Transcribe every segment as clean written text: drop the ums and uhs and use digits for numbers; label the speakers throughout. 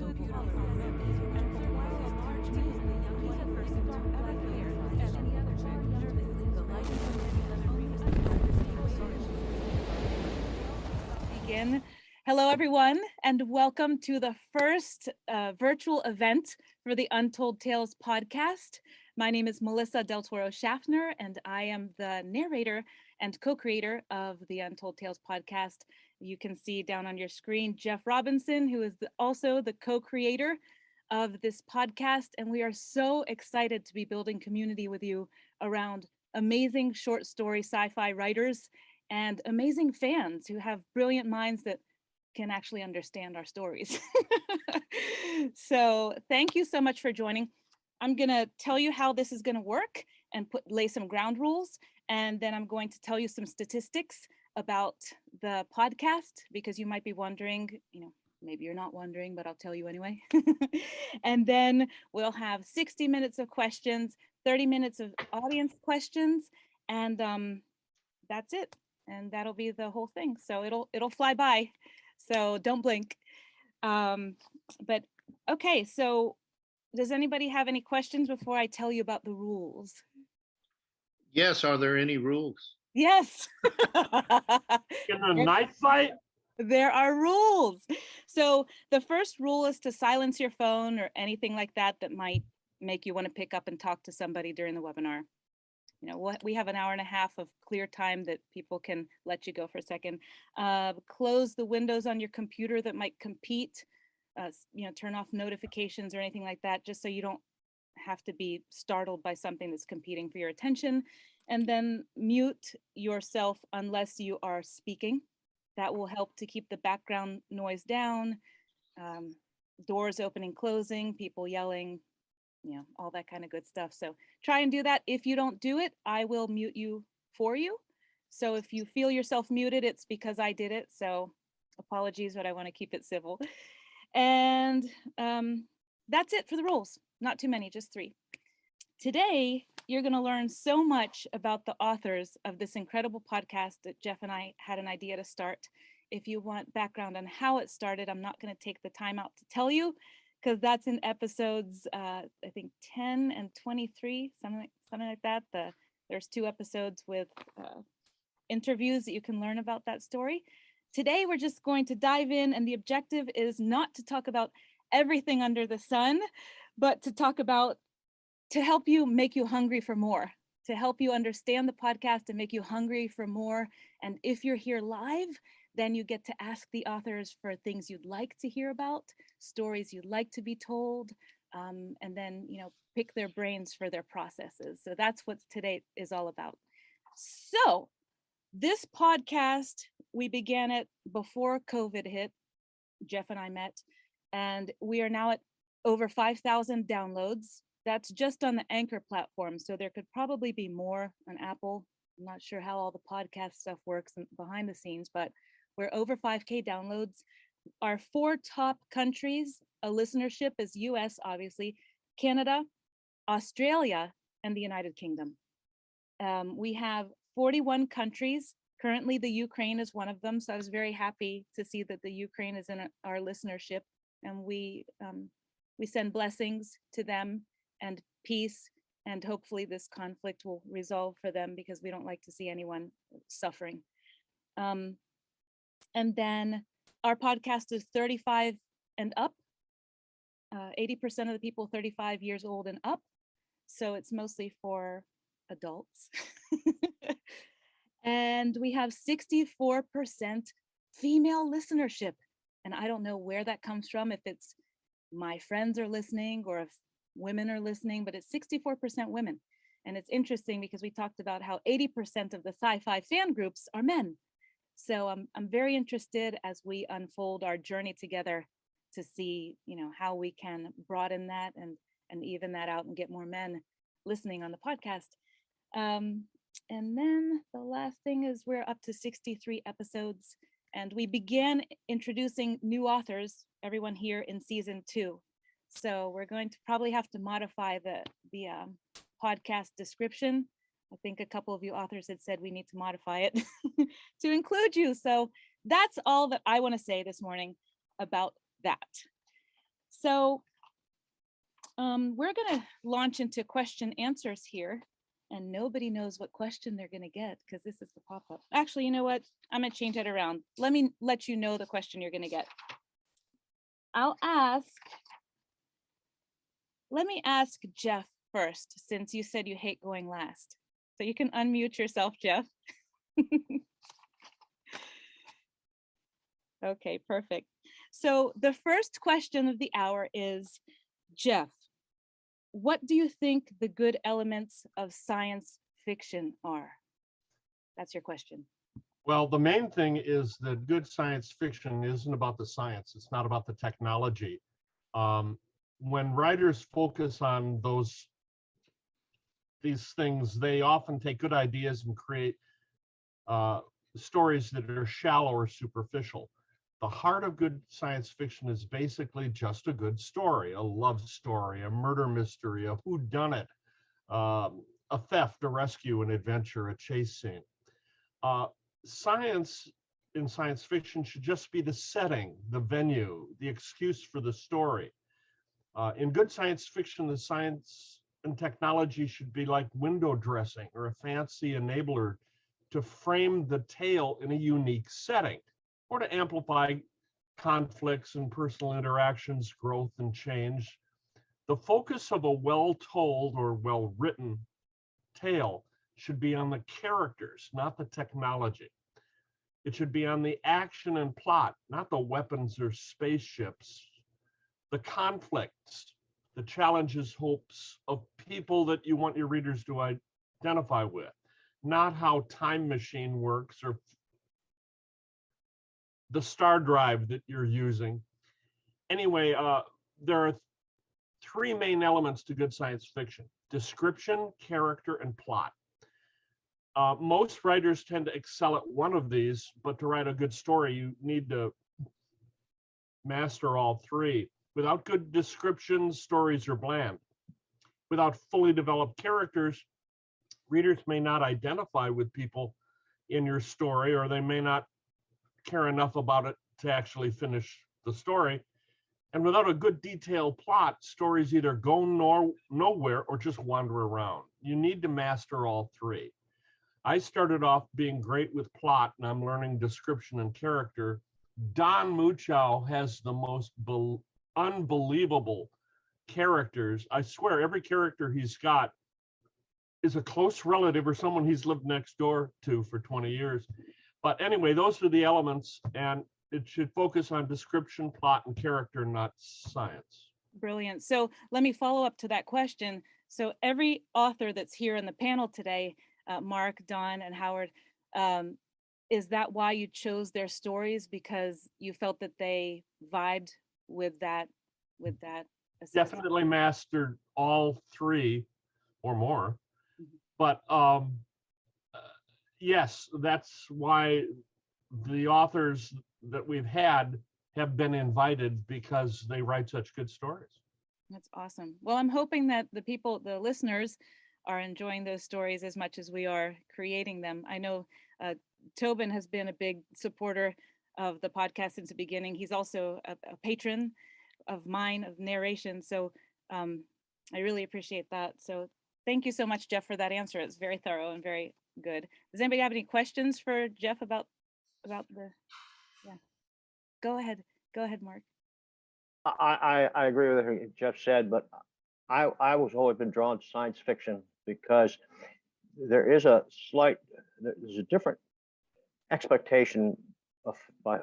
Speaker 1: Begin. Hello, everyone, and welcome to the first virtual event for the Untold Tales podcast. My name is Melissa Del Toro Schaffner, and I am the narrator and co-creator of the Untold Tales podcast. You can see down on your screen Jeff Robinson, who is also the co-creator of this podcast, and we are so excited to be building community with you around amazing short story sci-fi writers and amazing fans who have brilliant minds that can actually understand our stories. So thank you so much for joining. I'm gonna tell you how this is gonna work and lay some ground rules, and then I'm going to tell you some statistics about the podcast, because you might be wondering, maybe you're not wondering, but I'll tell you anyway. And then we'll have 60 minutes of questions, 30 minutes of audience questions, and that's it. And that'll be the whole thing. So it'll fly by. So don't blink. But okay, so does anybody have any questions before I tell you about the rules?
Speaker 2: Yes, are there any rules?
Speaker 1: Yes.
Speaker 3: In a knife fight?
Speaker 1: There are rules. So the first rule is to silence your phone or anything like that that might make you want to pick up and talk to somebody during the webinar. We have an hour and a half of clear time that people can let you go for a second. Close the windows on your computer that might compete. Turn off notifications or anything like that, just so you don't have to be startled by something that's competing for your attention. And then mute yourself unless you are speaking. That will help to keep the background noise down. Doors opening, closing, people yelling, all that kind of good stuff. So try and do that. If you don't do it, I will mute you for you. So if you feel yourself muted, it's because I did it. So apologies, but I want to keep it civil. And that's it for the rules. Not too many, just 3. Today, you're going to learn so much about the authors of this incredible podcast that Jeff and I had an idea to start. If you want background on how it started, I'm not going to take the time out to tell you, because that's in episodes, I think 10 and 23, something like that. There's 2 episodes with interviews that you can learn about that story. Today, we're just going to dive in, and the objective is not to talk about everything under the sun, but to help you, make you hungry for more, to help you understand the podcast and make you hungry for more. And if you're here live, then you get to ask the authors for things you'd like to hear about, stories you'd like to be told, and then, pick their brains for their processes. So that's what today is all about. So this podcast, we began it before COVID hit. Jeff and I met, and we are now at over 5,000 downloads. That's just on the Anchor platform. So there could probably be more on Apple. I'm not sure how all the podcast stuff works behind the scenes, but we're over 5K downloads. Our 4 top countries, a listenership is US, obviously, Canada, Australia, and the United Kingdom. We have 41 countries. Currently, the Ukraine is one of them. So I was very happy to see that the Ukraine is in our listenership, and we send blessings to them and peace, and hopefully this conflict will resolve for them, because we don't like to see anyone suffering. And then our podcast is 35 and up, 80% of the people 35 years old and up. So it's mostly for adults. And we have 64% female listenership. And I don't know where that comes from, if it's my friends are listening or if women are listening, but it's 64% women. And it's interesting because we talked about how 80% of the sci-fi fan groups are men. So I'm very interested as we unfold our journey together to see, how we can broaden that and even that out and get more men listening on the podcast. And then the last thing is we're up to 63 episodes, and we began introducing new authors, everyone here, in season 2. So we're going to probably have to modify the podcast description. I think a couple of you authors had said we need to modify it to include you. So that's all that I want to say this morning about that. So we're going to launch into question answers here, and nobody knows what question they're going to get because this is the pop-up. Actually, you know what? I'm going to change it around. Let me let you know the question you're going to get. Let me ask Jeff first, since you said you hate going last. So you can unmute yourself, Jeff. Okay, perfect. So the first question of the hour is, Jeff, what do you think the good elements of science fiction are? That's your question.
Speaker 3: Well, the main thing is that good science fiction isn't about the science. It's not about the technology. When writers focus on these things, they often take good ideas and create stories that are shallow or superficial. The heart of good science fiction is basically just a good story, a love story, a murder mystery, a whodunit, a theft, a rescue, an adventure, a chase scene. Science in science fiction should just be the setting, the venue, the excuse for the story. In good science fiction, the science and technology should be like window dressing or a fancy enabler to frame the tale in a unique setting, or to amplify conflicts and personal interactions, growth and change. The focus of a well-told or well-written tale should be on the characters, not the technology. It should be on the action and plot, not the weapons or spaceships. The conflicts, the challenges, hopes of people that you want your readers to identify with, not how Time Machine works or the star drive that you're using. Anyway, there are three main elements to good science fiction: description, character, and plot. Most writers tend to excel at one of these, but to write a good story, you need to master all three. Without good descriptions, stories are bland. Without fully developed characters, readers may not identify with people in your story, or they may not care enough about it to actually finish the story. And without a good detailed plot, stories either go nowhere or just wander around. You need to master all three. I started off being great with plot, and I'm learning description and character. Don Muchow has the most unbelievable characters. I swear every character he's got is a close relative or someone he's lived next door to for 20 years. But anyway, those are the elements, and it should focus on description, plot, and character, not science.
Speaker 1: Brilliant. So let me follow up to that question. So every author that's here in the panel today, Marc, Don, and Howard, is that why you chose their stories? Because you felt that they vibed with that assessment?
Speaker 3: Definitely mastered all three or more. Mm-hmm. But yes, that's why the authors that we've had have been invited, because they write such good stories.
Speaker 1: That's awesome. Well, I'm hoping that the listeners are enjoying those stories as much as we are creating them. I know Tobin has been a big supporter of the podcast since the beginning. He's also a patron of mine of narration. So I really appreciate that. So thank you so much, Jeff, for that answer. It's very thorough and very good. Does anybody have any questions for Jeff about the, yeah. Go ahead, Marc.
Speaker 4: I agree with everything Jeff said, but I was always been drawn to science fiction because there's a different expectation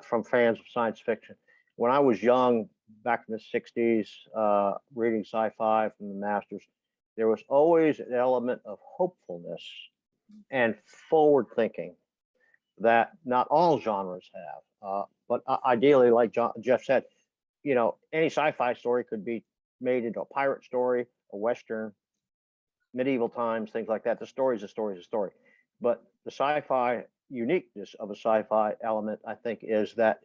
Speaker 4: from fans of science fiction. When I was young, back in the 60s, reading sci-fi from the masters, there was always an element of hopefulness and forward thinking that not all genres have. But ideally, like Jeff said, you know, any sci-fi story could be made into a pirate story, a Western, medieval times, things like that. The story is a story is a story. But the sci-fi uniqueness of a sci-fi element, I think, is that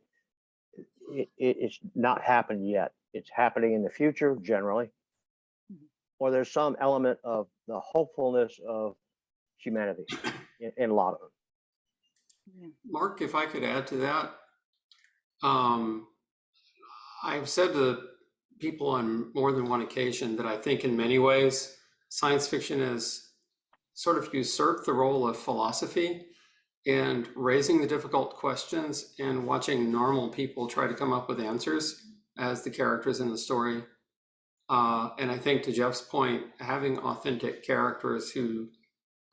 Speaker 4: it's not happened yet. It's happening in the future, generally. Or there's some element of the hopefulness of humanity in a lot of them.
Speaker 5: Marc, if I could add to that, I've said to people on more than one occasion that I think in many ways science fiction has sort of usurped the role of philosophy and raising the difficult questions and watching normal people try to come up with answers as the characters in the story. And I think to Jeff's point, having authentic characters who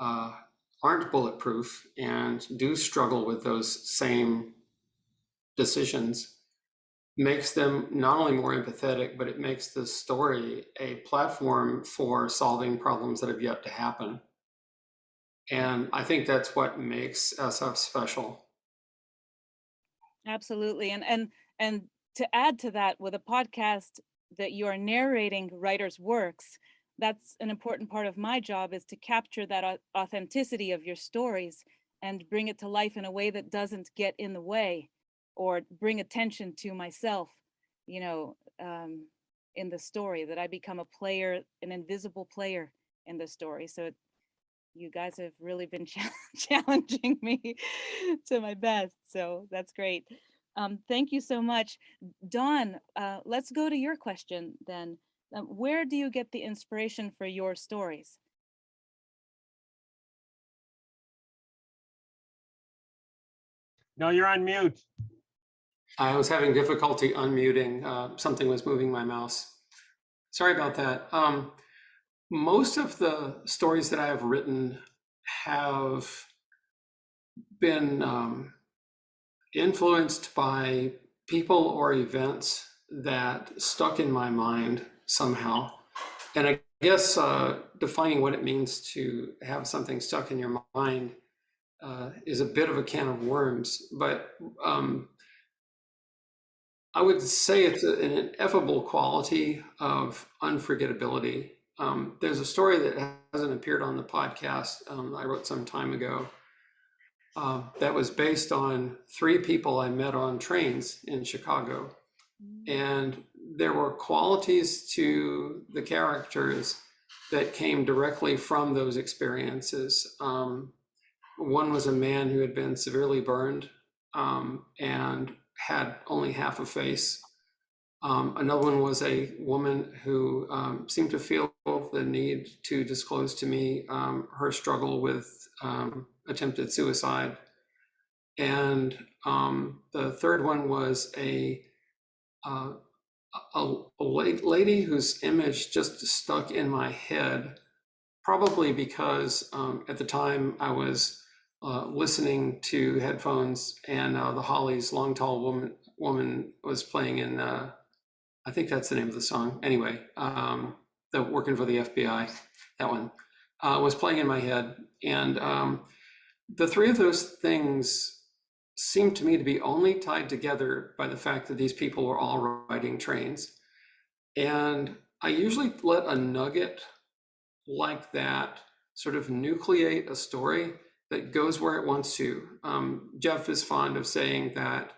Speaker 5: aren't bulletproof and do struggle with those same decisions makes them not only more empathetic, but it makes the story a platform for solving problems that have yet to happen. And I think that's what makes SF special.
Speaker 1: Absolutely. And to add to that, with a podcast that you are narrating writers' works, that's an important part of my job, is to capture that authenticity of your stories and bring it to life in a way that doesn't get in the way or bring attention to myself, you know, in the story, that I become a player, an invisible player in the story. So you guys have really been challenging me to my best. So that's great. Thank you so much. Don, let's go to your question then. Where do you get the inspiration for your stories?
Speaker 3: No, you're on mute.
Speaker 5: I was having difficulty unmuting. Something was moving my mouse. Sorry about that. Most of the stories that I have written have been influenced by people or events that stuck in my mind somehow. And I guess defining what it means to have something stuck in your mind is a bit of a can of worms, but I would say it's an ineffable quality of unforgettability. There's a story that hasn't appeared on the podcast I wrote some time ago that was based on 3 people I met on trains in Chicago. And there were qualities to the characters that came directly from those experiences. One was a man who had been severely burned and had only half a face. Another one was a woman who seemed to feel the need to disclose to me her struggle with attempted suicide. And the third one was a lady whose image just stuck in my head, probably because at the time I was listening to headphones and the Hollies' Long Tall Woman was playing in, I think that's the name of the song. Anyway, the Working for the FBI, that one was playing in my head. And the 3 of those things seemed to me to be only tied together by the fact that these people were all riding trains. And I usually let a nugget like that sort of nucleate a story that goes where it wants to. Jeff is fond of saying that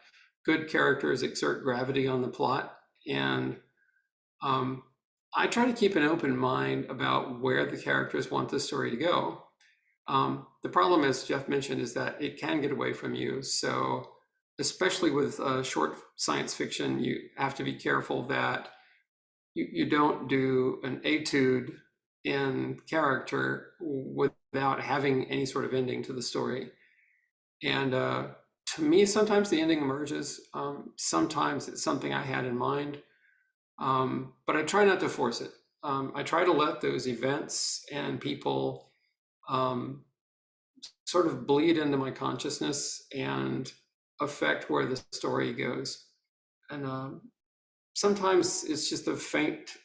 Speaker 5: good characters exert gravity on the plot. And I try to keep an open mind about where the characters want the story to go. The problem, as Jeff mentioned, is that it can get away from you. So especially with short science fiction, you have to be careful that you don't do an etude in character without having any sort of ending to the story. And to me, sometimes the ending emerges. Sometimes it's something I had in mind, but I try not to force it. I try to let those events and people sort of bleed into my consciousness and affect where the story goes. And sometimes it's just a faint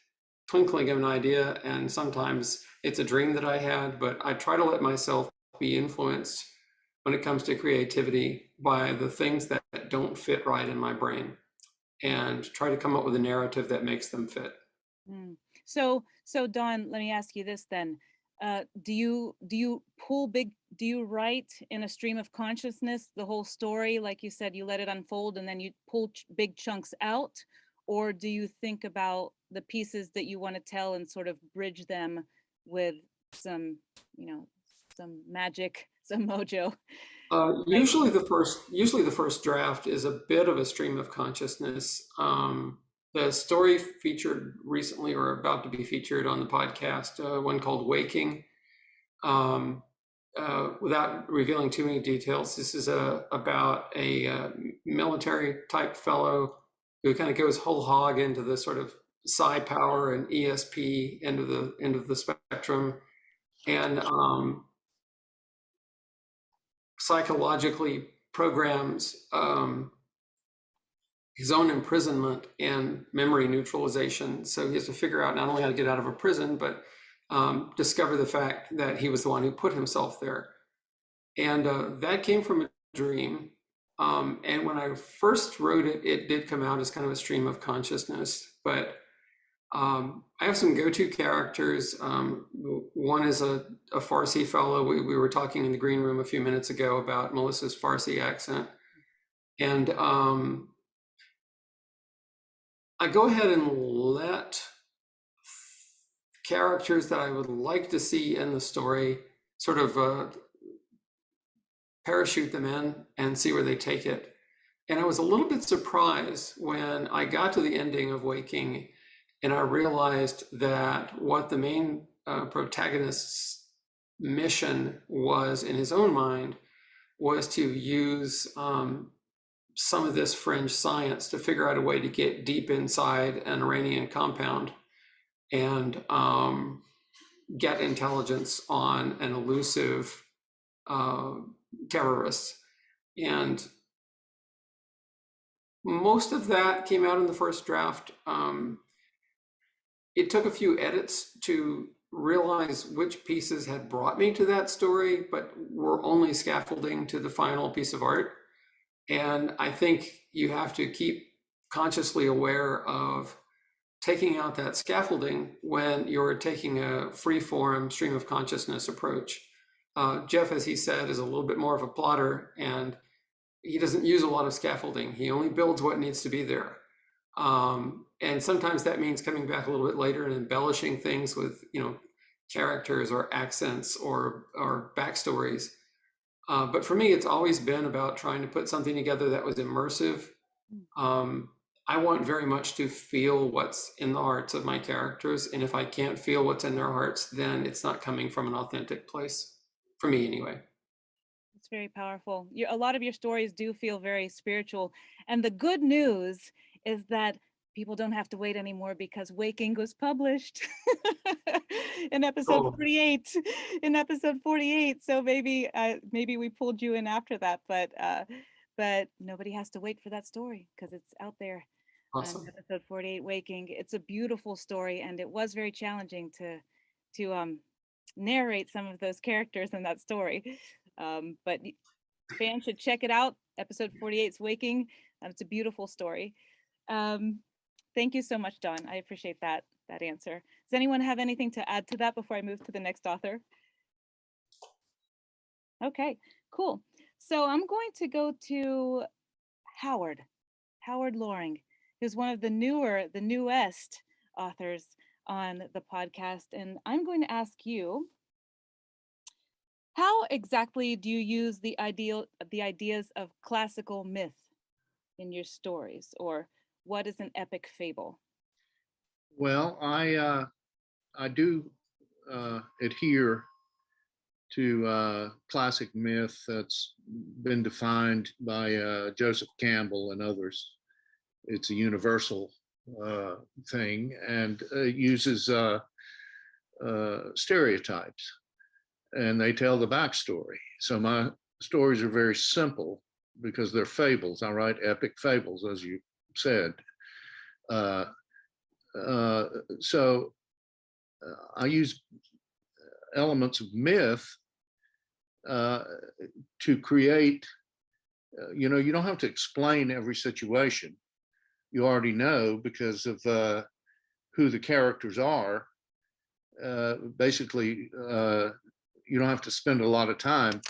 Speaker 5: twinkling of an idea, and sometimes it's a dream that I had, but I try to let myself be influenced when it comes to creativity by the things that don't fit right in my brain, and try to come up with a narrative that makes them fit.
Speaker 1: So Don, let me ask you this then. Do you write in a stream of consciousness the whole story? Like you said, you let it unfold and then you pull big chunks out? Or do you think about the pieces that you want to tell and sort of bridge them with some, some magic, some mojo?
Speaker 5: Usually the first draft is a bit of a stream of consciousness. The story featured recently, or about to be featured on the podcast, one called Waking. Without revealing too many details, this is about a military type fellow who kind of goes whole hog into the sort of psi power and ESP end of the spectrum, and psychologically programs his own imprisonment and memory neutralization. So he has to figure out not only how to get out of a prison, but discover the fact that he was the one who put himself there. And that came from a dream. And when I first wrote it, it did come out as kind of a stream of consciousness. But I have some go-to characters. One is a Farsi fellow. We were talking in the green room a few minutes ago about Melissa's Farsi accent. And I go ahead and let characters that I would like to see in the story sort of parachute them in and see where they take it. And I was a little bit surprised when I got to the ending of Waking and I realized that what the main protagonist's mission was in his own mind was to use some of this fringe science to figure out a way to get deep inside an Iranian compound and get intelligence on an elusive terrorist. And most of that came out in the first draft. It took a few edits to realize which pieces had brought me to that story, but were only scaffolding to the final piece of art. And I think you have to keep consciously aware of taking out that scaffolding when you're taking a free-form stream of consciousness approach. Jeff, as he said, is a little bit more of a plotter, and he doesn't use a lot of scaffolding. He only builds what needs to be there. And sometimes that means coming back a little bit later and embellishing things with, characters or accents or backstories. But for me, it's always been about trying to put something together that was immersive. I want very much to feel what's in the hearts of my characters. And if I can't feel what's in their hearts, then it's not coming from an authentic place, for me anyway.
Speaker 1: It's very powerful. A lot of your stories do feel very spiritual. And the good news is that people don't have to wait anymore because Waking was published in episode 48. In episode 48. So maybe we pulled you in after that, but nobody has to wait for that story because it's out there.
Speaker 5: Awesome.
Speaker 1: Episode 48, Waking. It's a beautiful story, and it was very challenging to narrate some of those characters in that story. But fans should check it out. Episode 48's Waking. It's a beautiful story. Thank you so much, Don. I appreciate that answer. Does anyone have anything to add to that before I move to the next author? Okay, cool. So I'm going to go to Howard Loring, who's one of the newest authors on the podcast. And I'm going to ask you, how exactly do you use the ideas of classical myth in your stories, or what is an epic fable?
Speaker 2: Well, I do adhere to classic myth that's been defined by Joseph Campbell and others. It's a universal thing, and uses stereotypes, and they tell the backstory. So my stories are very simple because they're fables. I write epic fables, as you said. So I use elements of myth to create, you don't have to explain every situation. You already know because of who the characters are. Basically, you don't have to spend a lot of time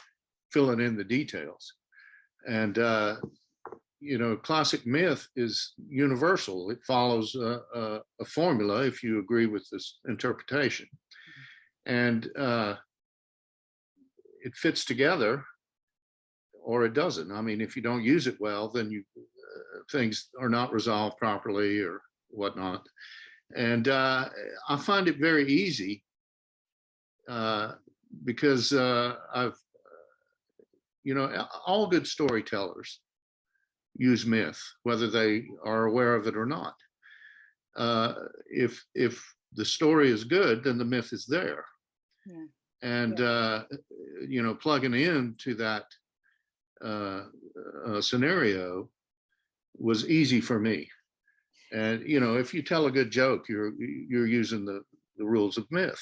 Speaker 2: filling in the details. And classic myth is universal. It follows a formula, if you agree with this interpretation. And it fits together or it doesn't. I mean, if you don't use it well, then things are not resolved properly, or whatnot. And I find it very easy because I've, all good storytellers use myth, whether they are aware of it or not. If the story is good, then the myth is there.
Speaker 1: Yeah.
Speaker 2: And plugging into that scenario was easy for me. And if you tell a good joke, you're using the rules of myth.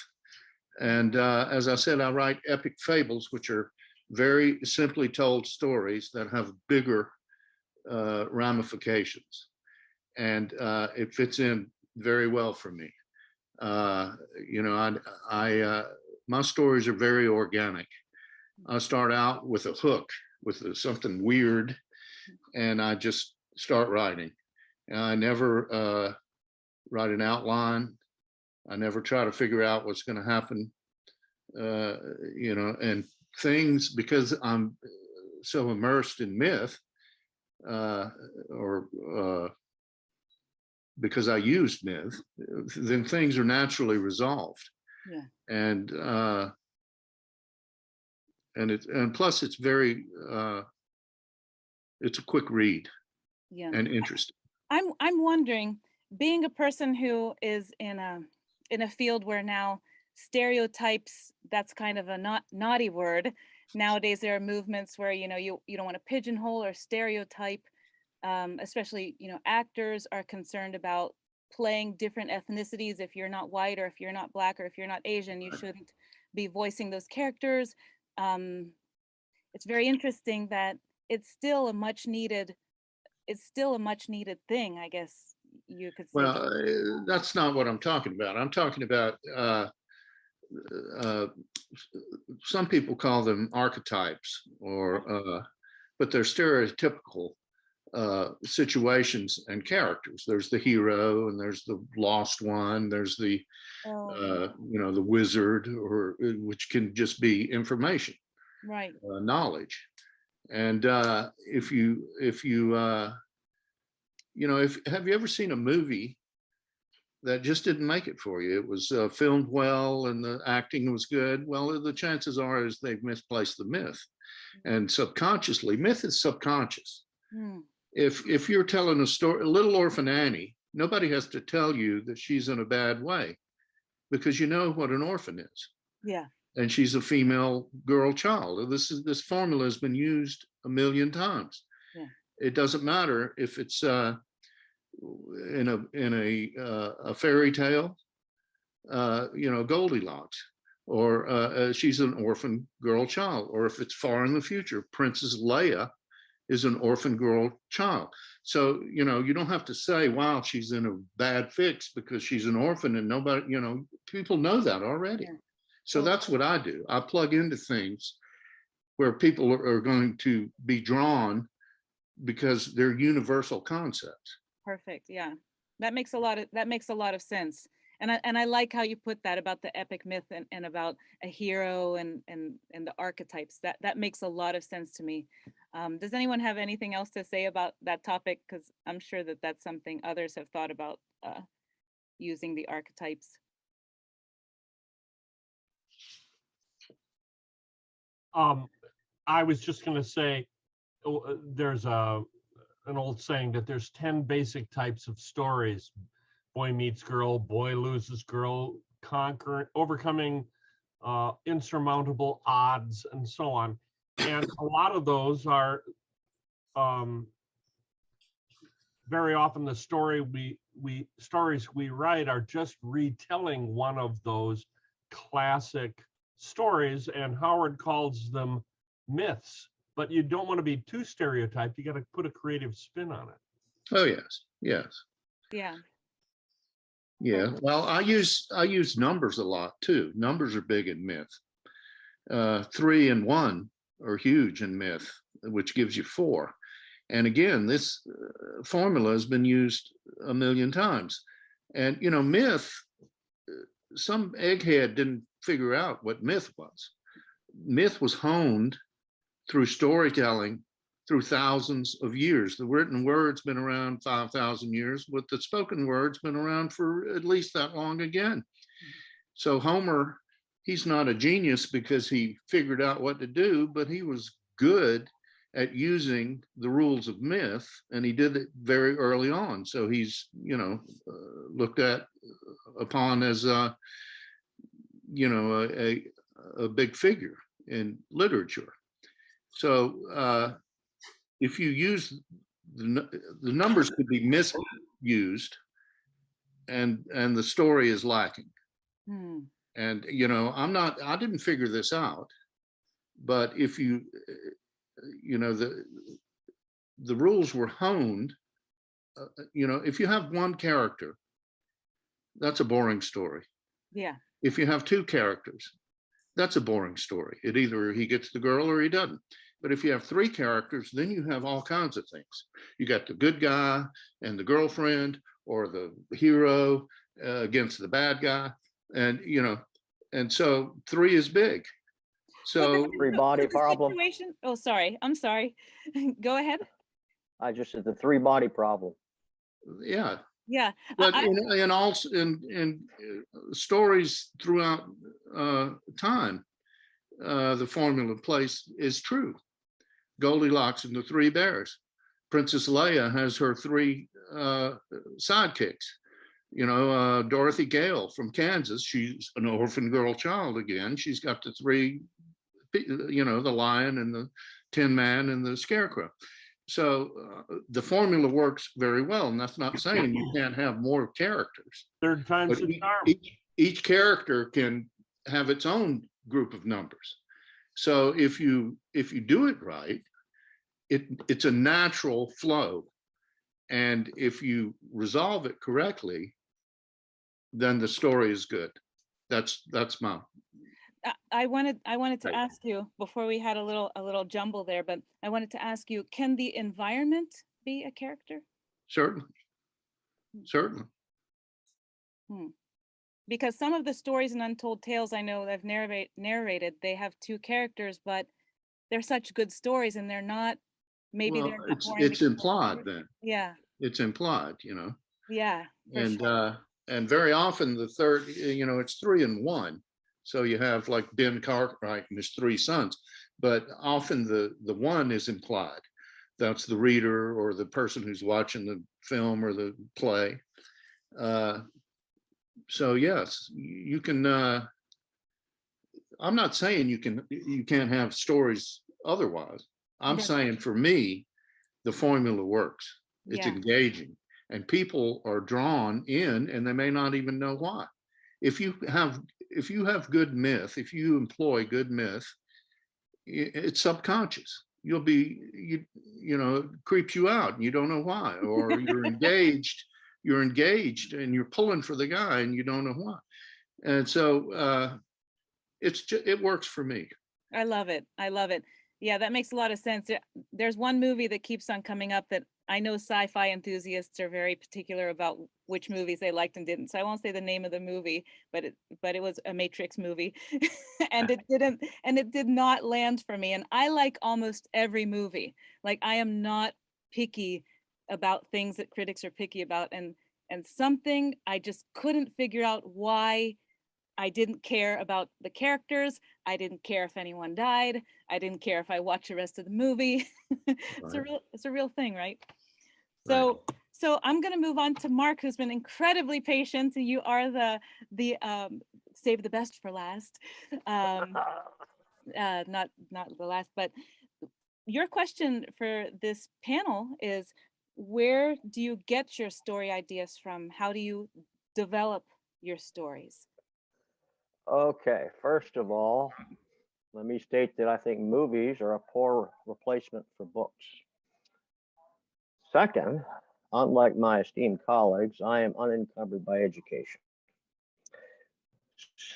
Speaker 2: And as I said, I write epic fables, which are very simply told stories that have bigger ramifications, and it fits in very well for me. My stories are very organic. I start out with a hook, with something weird, and I just start writing. And I never write an outline. I never try to figure out what's going to happen, and things, because I'm so immersed in myth, or because I used myth, then things are naturally resolved.
Speaker 1: Yeah.
Speaker 2: And plus it's very it's a quick read.
Speaker 1: Yeah.
Speaker 2: And interesting.
Speaker 1: I'm wondering, being a person who is in a field where now stereotypes, that's kind of a naughty word. Nowadays there are movements where you don't want to pigeonhole or stereotype, especially actors are concerned about playing different ethnicities. If you're not white, or if you're not Black, or if you're not Asian, you shouldn't be voicing those characters. It's very interesting that it's still a much needed thing, I guess you could say.
Speaker 2: Well, that's not what I'm talking about. I'm talking about some people call them archetypes, or but they're stereotypical situations and characters. There's the hero, and there's the lost one. There's the the wizard, or which can just be information,
Speaker 1: right?
Speaker 2: Knowledge. And if have you ever seen a movie that just didn't make it for you? It was filmed well and the acting was good. Well, the chances are is they've misplaced the myth. And subconsciously, myth is subconscious. If you're telling a story, Little Orphan Annie, nobody has to tell you that she's in a bad way, because you know what an orphan is.
Speaker 1: Yeah. And
Speaker 2: she's a female girl child. This formula has been used a million times. Yeah. It doesn't matter if it's in a fairy tale, Goldilocks, or she's an orphan girl child, or if it's far in the future, Princess Leia is an orphan girl child. So you don't have to say, wow, she's in a bad fix because she's an orphan, and nobody, people know that already. Yeah. So that's what I do. I plug into things where people are going to be drawn because they're universal concepts.
Speaker 1: Perfect. Yeah, that makes a lot of sense. And I like how you put that about the epic myth and about a hero and the archetypes. That makes a lot of sense to me. Does anyone have anything else to say about that topic? Because I'm sure that that's something others have thought about, using the archetypes.
Speaker 3: I was just going to say, there's an old saying that there's 10 basic types of stories: boy meets girl, boy loses girl, overcoming insurmountable odds, and so on. And a lot of those are very often the stories we write are just retelling one of those classic stories, and Howard calls them myths. But you don't want to be too stereotyped. You got to put a creative spin on it.
Speaker 2: Oh yes, yes.
Speaker 1: Yeah.
Speaker 2: Yeah. Well, I use numbers a lot too. Numbers are big in myth. 3 and 1 are huge in myth, which gives you 4. And again, this formula has been used a million times. And myth, some egghead didn't figure out what myth was. Myth was honed through storytelling through thousands of years. The written word's been around 5,000 years, but the spoken word's been around for at least that long again. So Homer, he's not a genius because he figured out what to do, but he was good at using the rules of myth, and he did it very early on. So he's, looked at upon as a big figure in literature. So if you use the numbers could be misused, and the story is lacking. And I didn't figure this out, but if the rules were honed, if you have one character, that's a boring story.
Speaker 1: Yeah.
Speaker 2: If you have two characters, that's a boring story. It either he gets the girl or he doesn't. But if you have three characters, then you have all kinds of things. You got the good guy and the girlfriend, or the hero against the bad guy, and and so three is big. So
Speaker 4: Three body problem.
Speaker 1: Situation. Oh, sorry. I'm sorry. Go ahead.
Speaker 4: I just said the three body problem.
Speaker 2: yeah.
Speaker 1: Yeah.
Speaker 2: But in stories throughout time, the formula place is true. Goldilocks and the Three Bears. Princess Leia has her three sidekicks. Dorothy Gale from Kansas, she's an orphan girl child again. She's got the three, the lion and the Tin Man and the Scarecrow. So the formula works very well, and that's not saying you can't have more characters.
Speaker 3: Third time's
Speaker 2: But
Speaker 3: the charm.
Speaker 2: each character can have its own group of numbers. So if you do it right, it's a natural flow, and if you resolve it correctly, then the story is good. That's my.
Speaker 1: I wanted to
Speaker 2: Right.
Speaker 1: ask you before we had a little jumble there, but I wanted to ask you, can the environment be a character?
Speaker 2: Certainly.
Speaker 1: Because some of the stories in Untold Tales I know I've narrated, they have two characters, but they're such good stories, and they're not. Maybe
Speaker 2: Well,
Speaker 1: they're not boring
Speaker 2: it's
Speaker 1: because
Speaker 2: implied then.
Speaker 1: Yeah.
Speaker 2: It's implied,
Speaker 1: Yeah. For
Speaker 2: and
Speaker 1: sure.
Speaker 2: and very often the third, it's 3 and 1. So you have like Ben Cartwright and his three sons, but often the one is implied. That's the reader or the person who's watching the film or the play. So yes, you can. I'm not saying you can't have stories otherwise. I'm
Speaker 1: Right.
Speaker 2: saying for me, the formula works. It's
Speaker 1: Yeah.
Speaker 2: engaging, and people are drawn in, and they may not even know why. If you have good myth, if you employ good myth, it's subconscious. You'll be, it creeps you out and you don't know why, or you're engaged and you're pulling for the guy and you don't know why. And so it works for me.
Speaker 1: I love it. Yeah, that makes a lot of sense. There's one movie that keeps on coming up that I know sci-fi enthusiasts are very particular about which movies they liked and didn't. So I won't say the name of the movie, but it was a Matrix movie, and it did not land for me. And I like almost every movie. Like, I am not picky about things that critics are picky about, and something I just couldn't figure out why. I didn't care about the characters. I didn't care if anyone died. I didn't care if I watched the rest of the movie. It's a real thing, right? So I'm going to move on to Marc, who's been incredibly patient. You are the save the best for last. Not the last, but your question for this panel is, where do you get your story ideas from? How do you develop your stories?
Speaker 4: Okay, first of all, let me state that I think movies are a poor replacement for books. Second, unlike my esteemed colleagues, I am unencumbered by education.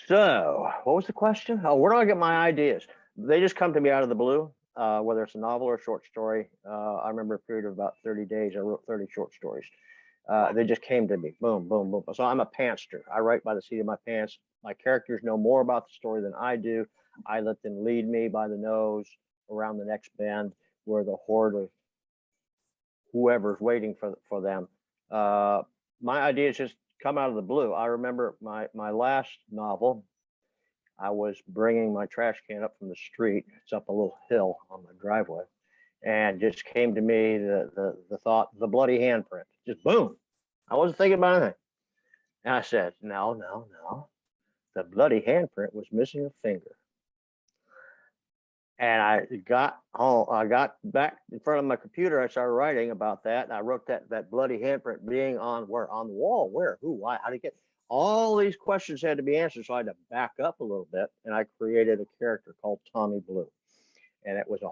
Speaker 4: So, what was the question? Oh, where do I get my ideas? They just come to me out of the blue, whether it's a novel or a short story. I remember a period of about 30 days, I wrote 30 short stories. They just came to me, boom, boom, boom. So I'm a pantster. I write by the seat of my pants. My characters know more about the story than I do. I let them lead me by the nose around the next bend. where the horde of whoever's waiting for them. My ideas just come out of the blue. I remember my last novel, I was bringing my trash can up from the street. It's up a little hill on my driveway, and just came to me the thought, the bloody handprint. Just boom. I wasn't thinking about anything. And I said, no, no, no. The bloody handprint was missing a finger. And I got home, I got back in front of my computer. I started writing about that. And I wrote that bloody handprint being on where? On the wall. Where? Who? Why? How did it get? All these questions had to be answered. So I had to back up a little bit. And I created a character called Tommy Blue. And it was a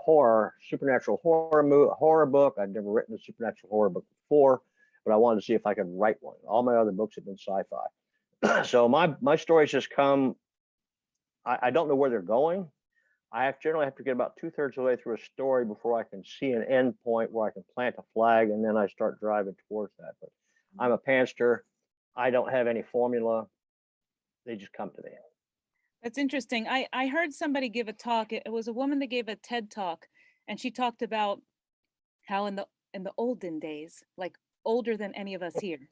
Speaker 4: supernatural horror book. I'd never written a supernatural horror book before, but I wanted to see if I could write one. All my other books have been sci-fi. So my stories just come, I don't know where they're going. I generally have to get about 2/3 of the way through a story before I can see an end point where I can plant a flag, and then I start driving towards that. But I'm a pantser. I don't have any formula. They just come to me.
Speaker 1: That's interesting. I heard somebody give a talk. It was a woman that gave a TED talk, and she talked about how in the olden days, like older than any of us here,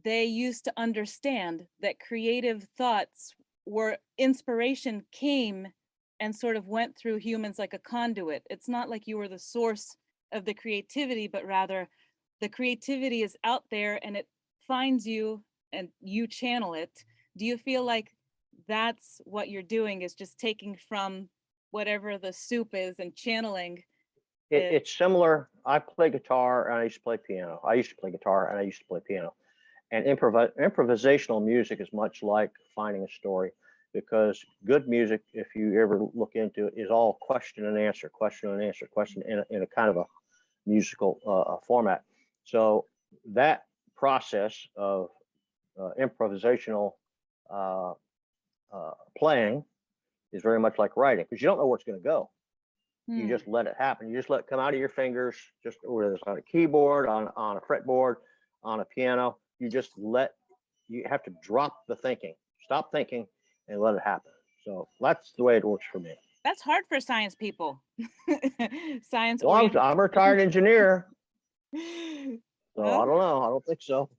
Speaker 1: they used to understand that creative thoughts were inspiration came and sort of went through humans like a conduit. It's not like you were the source of the creativity, but rather the creativity is out there and it finds you and you channel it. Do you feel like that's what you're doing, is just taking from whatever the soup is and channeling it?
Speaker 4: It's similar. I play guitar and I used to play piano. I used to play guitar and I used to play piano. And improvisational music is much like finding a story, because good music, if you ever look into it, is all question and answer, question and answer, question in a kind of a musical format. So that process of improvisational playing is very much like writing, because you don't know where it's going to go. You just let it happen. You just let it come out of your fingers, just whether it's on a keyboard, on a fretboard, on a piano. You have to drop the thinking, stop thinking, and let it happen. So that's the way it works for me.
Speaker 1: That's hard for science people. Science.
Speaker 4: Well, I'm a retired engineer, so
Speaker 1: Well,
Speaker 4: I don't know. I don't think so.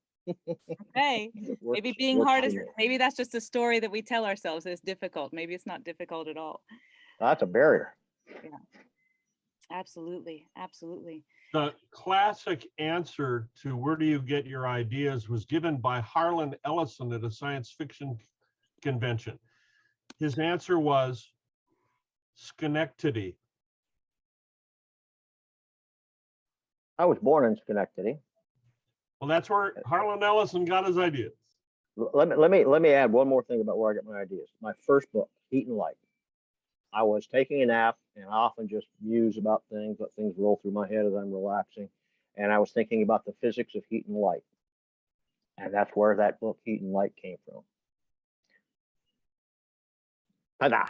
Speaker 1: okay. Maybe being
Speaker 4: works
Speaker 1: hard
Speaker 4: for
Speaker 1: is,
Speaker 4: me.
Speaker 1: maybe that's just a story that we tell ourselves is difficult. Maybe it's not difficult at all.
Speaker 4: That's a barrier.
Speaker 1: Yeah, absolutely. Absolutely.
Speaker 3: The classic answer to where do you get your ideas was given by Harlan Ellison at a science fiction convention. His answer was Schenectady.
Speaker 4: I was born in Schenectady.
Speaker 3: Well, that's where Harlan Ellison got his ideas.
Speaker 4: Let me add one more thing about where I get my ideas. My first book, Heat and Light. I was taking a nap, and I often just muse about things, let things roll through my head as I'm relaxing. And I was thinking about the physics of heat and light. And that's where that book, Heat and Light, came from. Ta-da!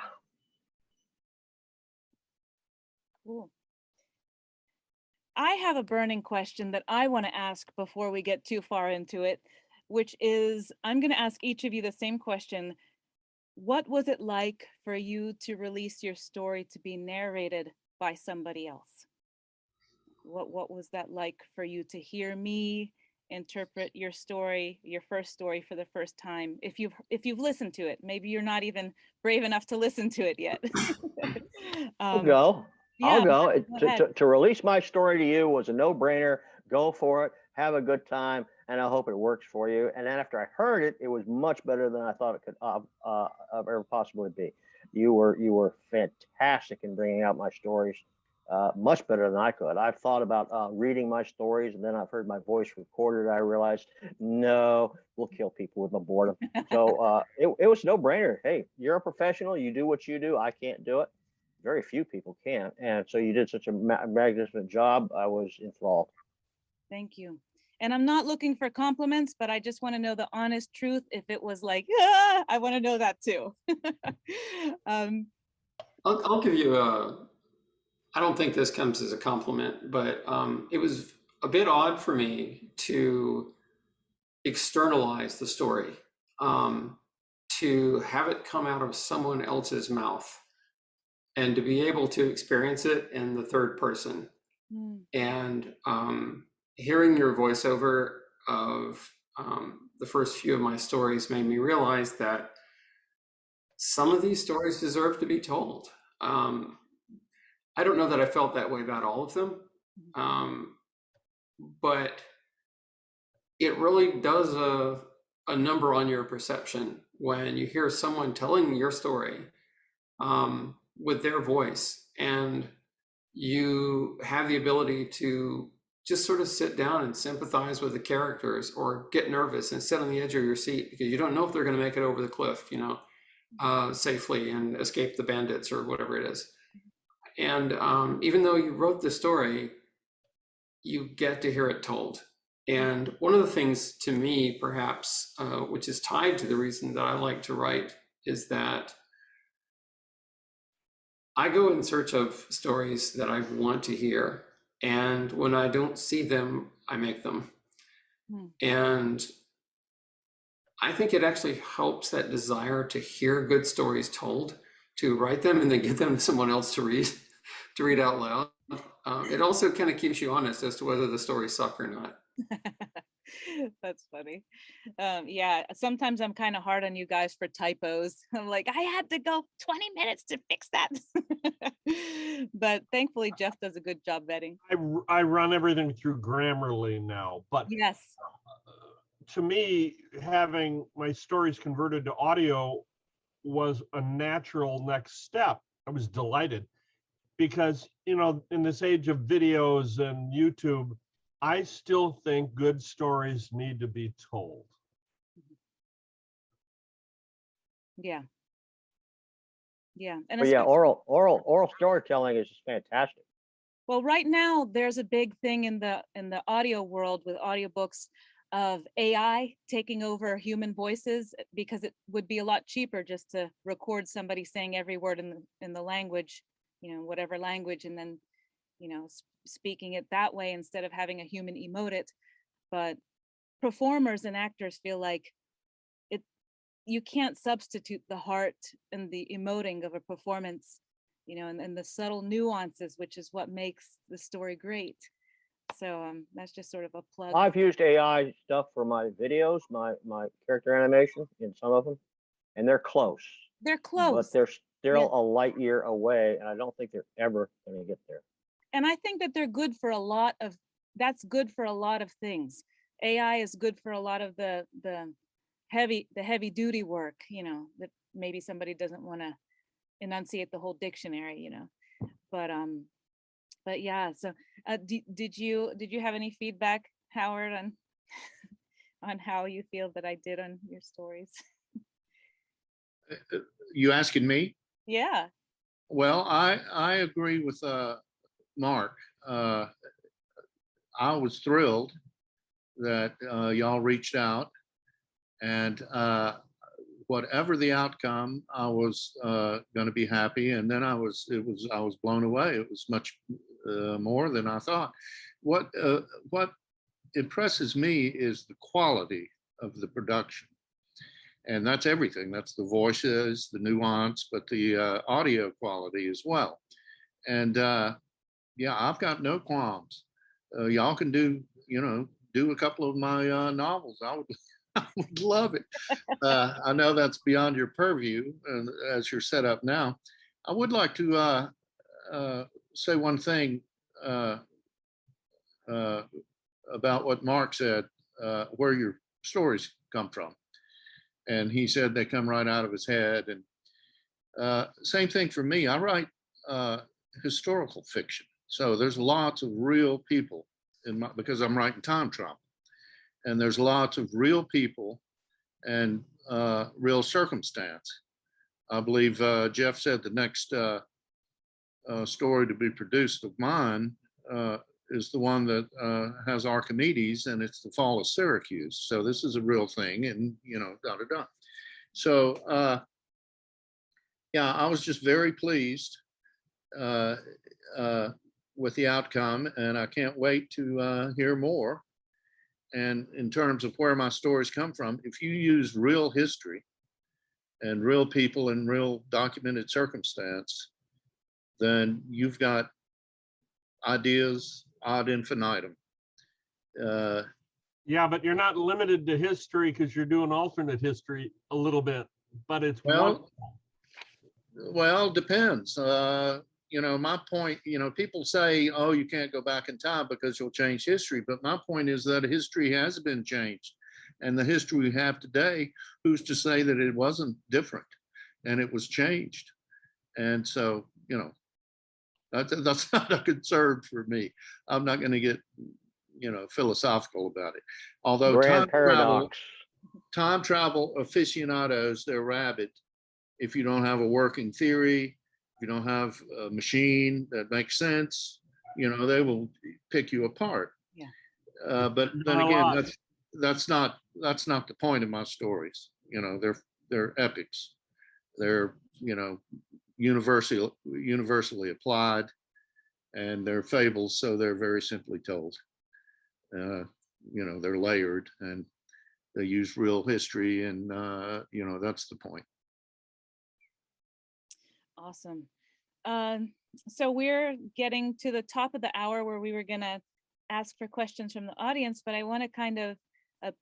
Speaker 1: Cool. I have a burning question that I want to ask before we get too far into it, which is, I'm going to ask each of you the same question. What was it like for you to release your story to be narrated by somebody else? What was that like for you to hear me interpret your story, your first story, for the first time? If you've listened to it, maybe you're not even brave enough to listen to it yet.
Speaker 4: I'll go.
Speaker 1: Yeah,
Speaker 4: I'll go.
Speaker 1: go ahead.
Speaker 4: To release my story to you was a no-brainer. Go for it. Have a good time, and I hope it works for you. And then after I heard it, it was much better than I thought it could ever possibly be. You were fantastic in bringing out my stories, much better than I could. I've thought about reading my stories, and then I've heard my voice recorded. I realized, no, we'll kill people with the boredom. So it was no brainer. Hey, you're a professional. You do what you do. I can't do it. Very few people can. And so you did such a magnificent job. I was enthralled.
Speaker 1: Thank you. And I'm not looking for compliments, but I just want to know the honest truth. If it was like, I want to know that too.
Speaker 5: I'll give you I don't think this comes as a compliment, but it was a bit odd for me to externalize the story, to have it come out of someone else's mouth. and to be able to experience it in the third person.
Speaker 1: Mm.
Speaker 5: And hearing your voiceover of the first few of my stories made me realize that some of these stories deserve to be told. I don't know that I felt that way about all of them, but it really does a number on your perception when you hear someone telling your story with their voice, and you have the ability to just sort of sit down and sympathize with the characters, or get nervous and sit on the edge of your seat because you don't know if they're going to make it over the cliff, safely and escape the bandits or whatever it is. And even though you wrote the story, you get to hear it told. And one of the things to me, perhaps, which is tied to the reason that I like to write, is that I go in search of stories that I want to hear. And when I don't see them, I make them. And I think it actually helps that desire to hear good stories told, to write them and then give them to someone else to read out loud. It also kind of keeps you honest as to whether the stories suck or not.
Speaker 1: That's funny. Yeah, sometimes I'm kind of hard on you guys for typos. I'm like, I had to go 20 minutes to fix that. But thankfully, Jeff does a good job vetting.
Speaker 3: I run everything through Grammarly now, but
Speaker 1: Yes.
Speaker 3: to me, having my stories converted to audio was a natural next step. I was delighted because, in this age of videos and YouTube, I still think good stories need to be told.
Speaker 1: Yeah. Yeah. And
Speaker 4: But yeah, oral storytelling is just fantastic.
Speaker 1: well, right now there's a big thing in the audio world with audiobooks of AI taking over human voices, because it would be a lot cheaper just to record somebody saying every word in the language, whatever language, and then speaking it that way instead of having a human emote it. But performers and actors feel like you can't substitute the heart and the emoting of a performance, and the subtle nuances, which is what makes the story great. So that's just sort of a plug.
Speaker 4: I've used AI stuff for my videos, my character animation in some of them, and they're close.
Speaker 1: They're close,
Speaker 4: but they're still a light year away, and I don't think they're ever going to get there.
Speaker 1: And I think that they're good for that's good for a lot of things. AI is good for a lot of the heavy duty work, that maybe somebody doesn't want to enunciate the whole dictionary, but yeah. So did you have any feedback, Howard, on on how you feel that I did on your stories?
Speaker 2: You asking me?
Speaker 1: Yeah.
Speaker 2: Well, I agree with Mark. I was thrilled that y'all reached out, and whatever the outcome, I was going to be happy. And then I was blown away. It was much more than I thought. What impresses me is the quality of the production, and that's everything. That's the voices, the nuance, but the audio quality as well. And yeah, I've got no qualms. Y'all can do a couple of my novels. I would love it. I know that's beyond your purview, and as you're set up now. I would like to say one thing about what Mark said, where your stories come from. And he said they come right out of his head. And same thing for me. I write historical fiction. So there's lots of real people because I'm writing time travel. And there's lots of real people and real circumstance. I believe Jeff said the next story to be produced of mine is the one that has Archimedes, and it's the fall of Syracuse. So this is a real thing, and da da da. So yeah, I was just very pleased with the outcome, and I can't wait to hear more. And in terms of where my stories come from, if you use real history and real people and real documented circumstance, then you've got ideas ad infinitum.
Speaker 3: Yeah, but you're not limited to history because you're doing alternate history a little bit, but it's one.
Speaker 2: Well, depends. My point, people say, oh, you can't go back in time because you'll change history. But my point is that history has been changed. And the history we have today, who's to say that it wasn't different and it was changed? And so, that's not a concern for me. I'm not going to get, philosophical about it. Although
Speaker 4: Grand paradox.
Speaker 2: time travel aficionados, they're rabid. If you don't have a working theory, if you don't have a machine that makes sense, they will pick you apart.
Speaker 1: Yeah.
Speaker 2: But then again, that's not the point of my stories. They're epics. They're universally applied, and they're fables, so they're very simply told. They're layered and they use real history, and that's the point.
Speaker 1: Awesome. So we're getting to the top of the hour where we were going to ask for questions from the audience, but I want to kind of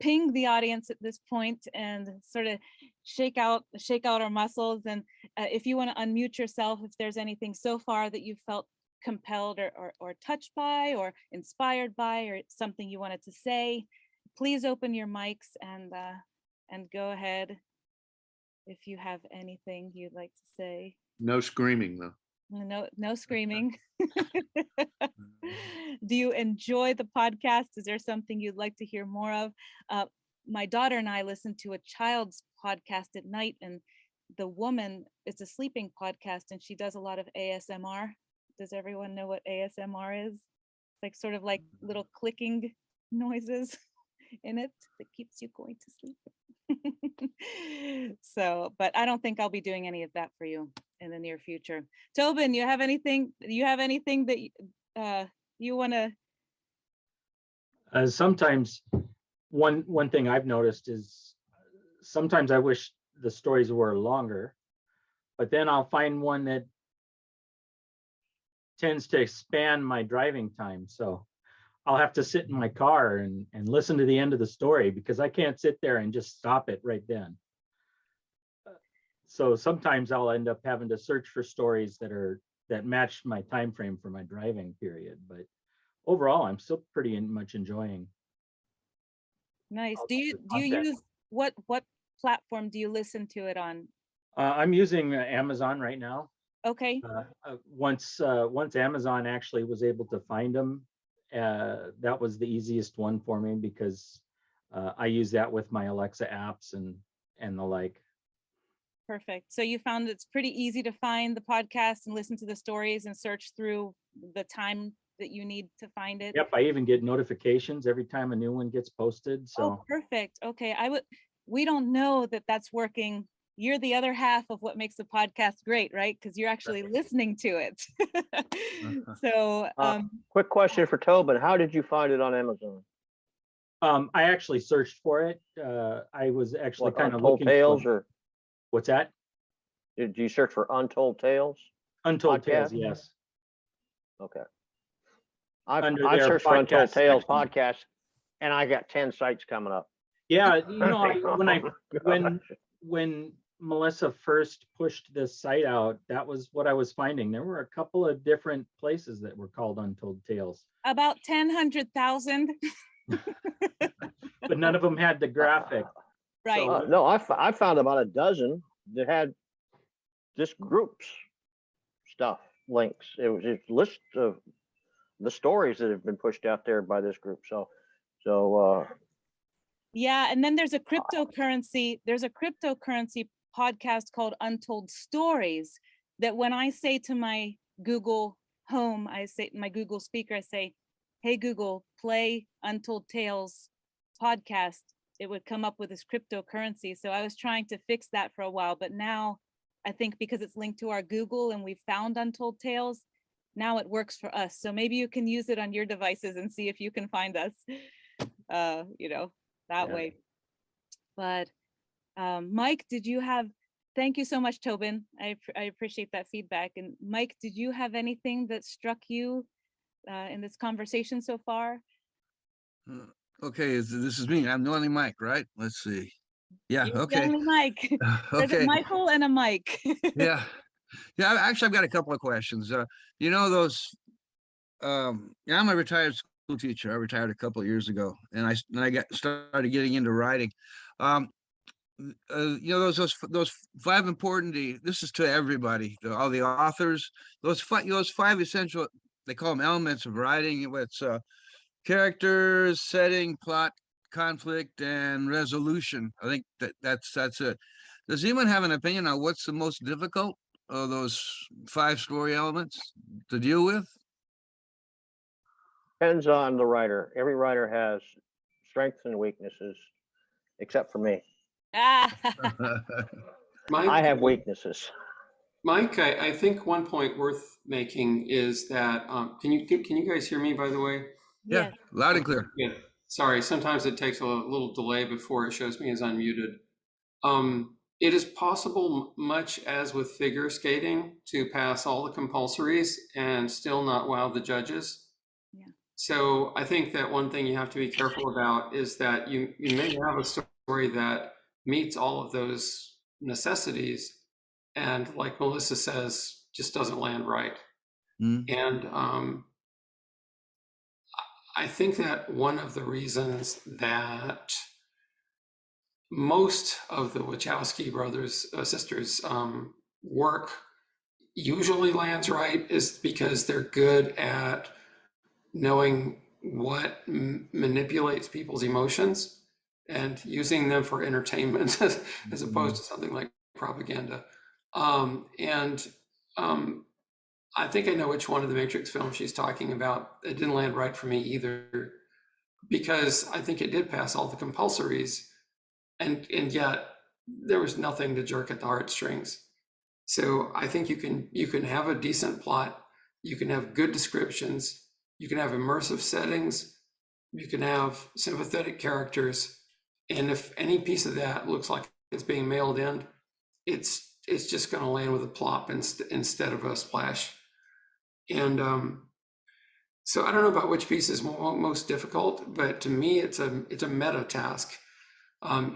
Speaker 1: ping the audience at this point and sort of shake out our muscles. And if you want to unmute yourself, if there's anything so far that you felt compelled or touched by or inspired by, or something you wanted to say, please open your mics and go ahead if you have anything you'd like to say.
Speaker 2: No screaming, though.
Speaker 1: No screaming. Do you enjoy the podcast? Is there something you'd like to hear more of? My daughter and I listen to a child's podcast at night, and the woman, it's a sleeping podcast, and she does a lot of ASMR. Does everyone know what ASMR is? It's like sort of like little clicking noises in it that keeps you going to sleep. So, but I don't think I'll be doing any of that for you in the near future. Tobin, you have anything that you want to?
Speaker 6: Sometimes one thing I've noticed is sometimes I wish the stories were longer, but then I'll find one that tends to expand my driving time. So I'll have to sit in my car and listen to the end of the story because I can't sit there and just stop it right then. So sometimes I'll end up having to search for stories that match my time frame for my driving period. But overall, I'm still pretty much enjoying.
Speaker 1: Nice. Do you use what platform do you listen to it on?
Speaker 6: I'm using Amazon right now.
Speaker 1: Okay.
Speaker 6: Once Amazon actually was able to find them, that was the easiest one for me because I use that with my Alexa apps and the like.
Speaker 1: Perfect. So you found it's pretty easy to find the podcast and listen to the stories and search through the time that you need to find it.
Speaker 6: Yep, I even get notifications every time a new one gets posted. So.
Speaker 1: Oh, perfect. Okay, we don't know that that's working. You're the other half of what makes the podcast great, right? Because you're actually listening to it. So,
Speaker 4: quick question for Tobin: how did you find it on Amazon?
Speaker 6: I actually searched for it. I was actually kind of looking
Speaker 4: Tales
Speaker 6: for.
Speaker 4: Or
Speaker 6: what's that?
Speaker 4: Did you search for Untold Tales?
Speaker 6: Untold
Speaker 4: podcast?
Speaker 6: Tales, yes.
Speaker 4: Okay. I searched for Untold Tales podcast, and I got 10 sites coming up.
Speaker 6: Yeah, when Melissa first pushed this site out, that was what I was finding. There were a couple of different places that were called Untold Tales.
Speaker 1: About 100,000.
Speaker 6: But none of them had the graphic.
Speaker 1: Right.
Speaker 6: So,
Speaker 4: No, I found about a dozen that had just groups stuff, links. It was a list of the stories that have been pushed out there by this group. So
Speaker 1: yeah, and then there's a cryptocurrency podcast called Untold Stories that when I say to my Google Home, I say my Google speaker, I say, hey Google, play Untold Tales podcast, it would come up with this cryptocurrency. So I was trying to fix that for a while, but now I think because it's linked to our Google and we found Untold Tales, now it works for us. So maybe you can use it on your devices and see if you can find us, that way. But Mike, did you have Thank you so much, Tobin. I appreciate that feedback. And Mike, did you have anything that struck you in this conversation so far?
Speaker 7: Okay, this is me. I'm the only Mike, right? Let's see. Yeah,
Speaker 1: You're the
Speaker 7: okay.
Speaker 1: only Mike. There's a
Speaker 7: Okay.
Speaker 1: Michael and a Mike.
Speaker 7: Yeah. Yeah, actually, I've got a couple of questions. You know, yeah, I'm a retired school teacher. I retired a couple of years ago, and I started getting into writing. Um, you know, those five important, this is to everybody, to all the authors, those five essential, they call them elements of writing. It's characters, setting, plot, conflict, and resolution. I think that's it. Does anyone have an opinion on what's the most difficult of those five story elements to deal with?
Speaker 4: Depends on the writer. Every writer has strengths and weaknesses, except for me.
Speaker 1: Ah,
Speaker 5: Mike,
Speaker 4: I have weaknesses.
Speaker 5: Mike, I think one point worth making is that can you guys hear me, by the way?
Speaker 7: Yeah,
Speaker 1: yes.
Speaker 7: loud and clear.
Speaker 5: Yeah. Sorry, sometimes it takes a little delay before it shows me as unmuted. It is possible, much as with figure skating, to pass all the compulsories and still not wow the judges.
Speaker 1: Yeah.
Speaker 5: So I think that one thing you have to be careful about is that you may have a story that meets all of those necessities, and like Melissa says, just doesn't land right.
Speaker 7: Mm.
Speaker 5: And I think that one of the reasons that most of the Wachowski brothers, sisters work usually lands right is because they're good at knowing what manipulates people's emotions and using them for entertainment as opposed to something like propaganda. And I think I know which one of the Matrix films she's talking about. It didn't land right for me either, because I think it did pass all the compulsories, and yet there was nothing to jerk at the heartstrings. So I think you can have a decent plot, you can have good descriptions, you can have immersive settings, you can have sympathetic characters, and if any piece of that looks like it's being mailed in, it's just going to land with a plop instead of a splash. And so I don't know about which piece is most difficult, but to me, it's a meta task.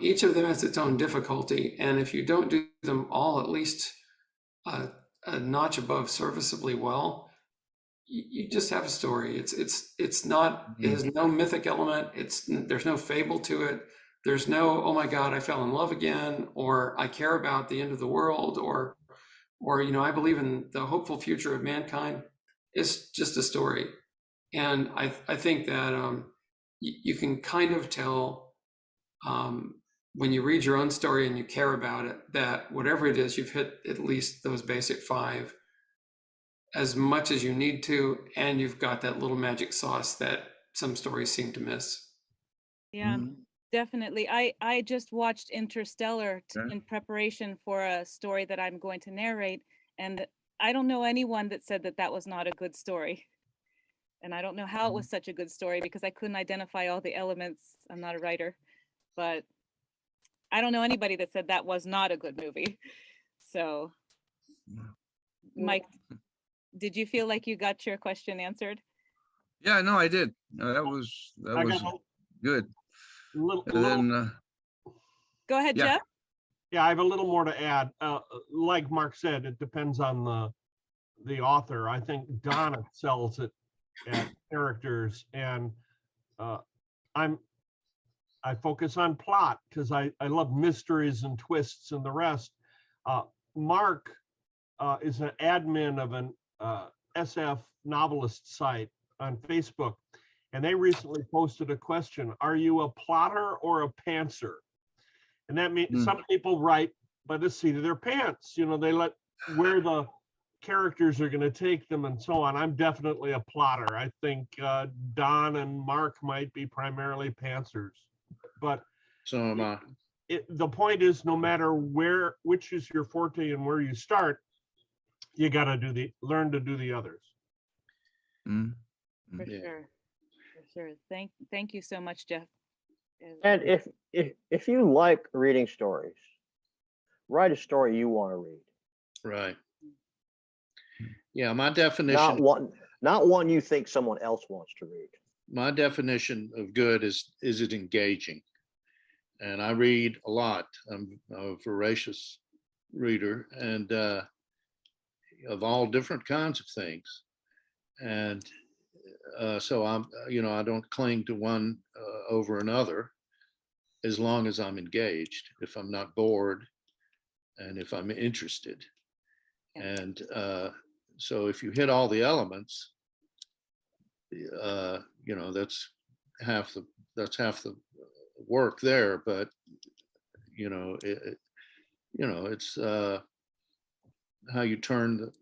Speaker 5: Each of them has its own difficulty, and if you don't do them all at least a notch above serviceably well, you just have a story. It's not. It has no mythic element. There's no fable to it. There's no, oh my God, I fell in love again, or I care about the end of the world, or I believe in the hopeful future of mankind. It's just a story. And I think that you can kind of tell when you read your own story and you care about it, that whatever it is, you've hit at least those basic five as much as you need to, and you've got that little magic sauce that some stories seem to miss.
Speaker 1: Yeah, definitely. I just watched Interstellar
Speaker 7: Okay.
Speaker 1: in preparation for a story that I'm going to narrate, and I don't know anyone that said that that was not a good story. And I don't know how it was such a good story because I couldn't identify all the elements. I'm not a writer, but I don't know anybody that said that was not a good movie. So, Mike, did you feel like you got your question answered?
Speaker 7: Yeah, no, I did. That was
Speaker 3: I got
Speaker 7: good.
Speaker 3: a little,
Speaker 7: And then
Speaker 1: Go ahead,
Speaker 7: yeah.
Speaker 1: Jeff.
Speaker 3: yeah, I have a little more to add. Like Mark said, it depends on the author. I think Don excels at characters, and I focus on plot because I love mysteries and twists and the rest. Mark is an admin of an SF novelist site on Facebook, and they recently posted a question: are you a plotter or a pantser? And that means some people write by the seat of their pants. They let where the characters are going to take them and so on. I'm definitely a plotter. I think Don and Mark might be primarily pantsers, but
Speaker 2: So am I.
Speaker 3: the point is, no matter which is your forte and where you start, you got to learn to do the others.
Speaker 1: For
Speaker 2: Yeah.
Speaker 1: sure. For sure. Thank you so much, Jeff.
Speaker 4: And if you like reading stories, Write a story you want to read,
Speaker 2: Right. Yeah, my definition
Speaker 4: not one you think someone else wants to read.
Speaker 2: my definition of good is it engaging? And I read a lot. I'm a voracious reader, and of all different kinds of things. And so I don't cling to one over another as long as I'm engaged. If I'm not bored, and if I'm interested, and so if you hit all the elements, that's half the work there. But it's how you turn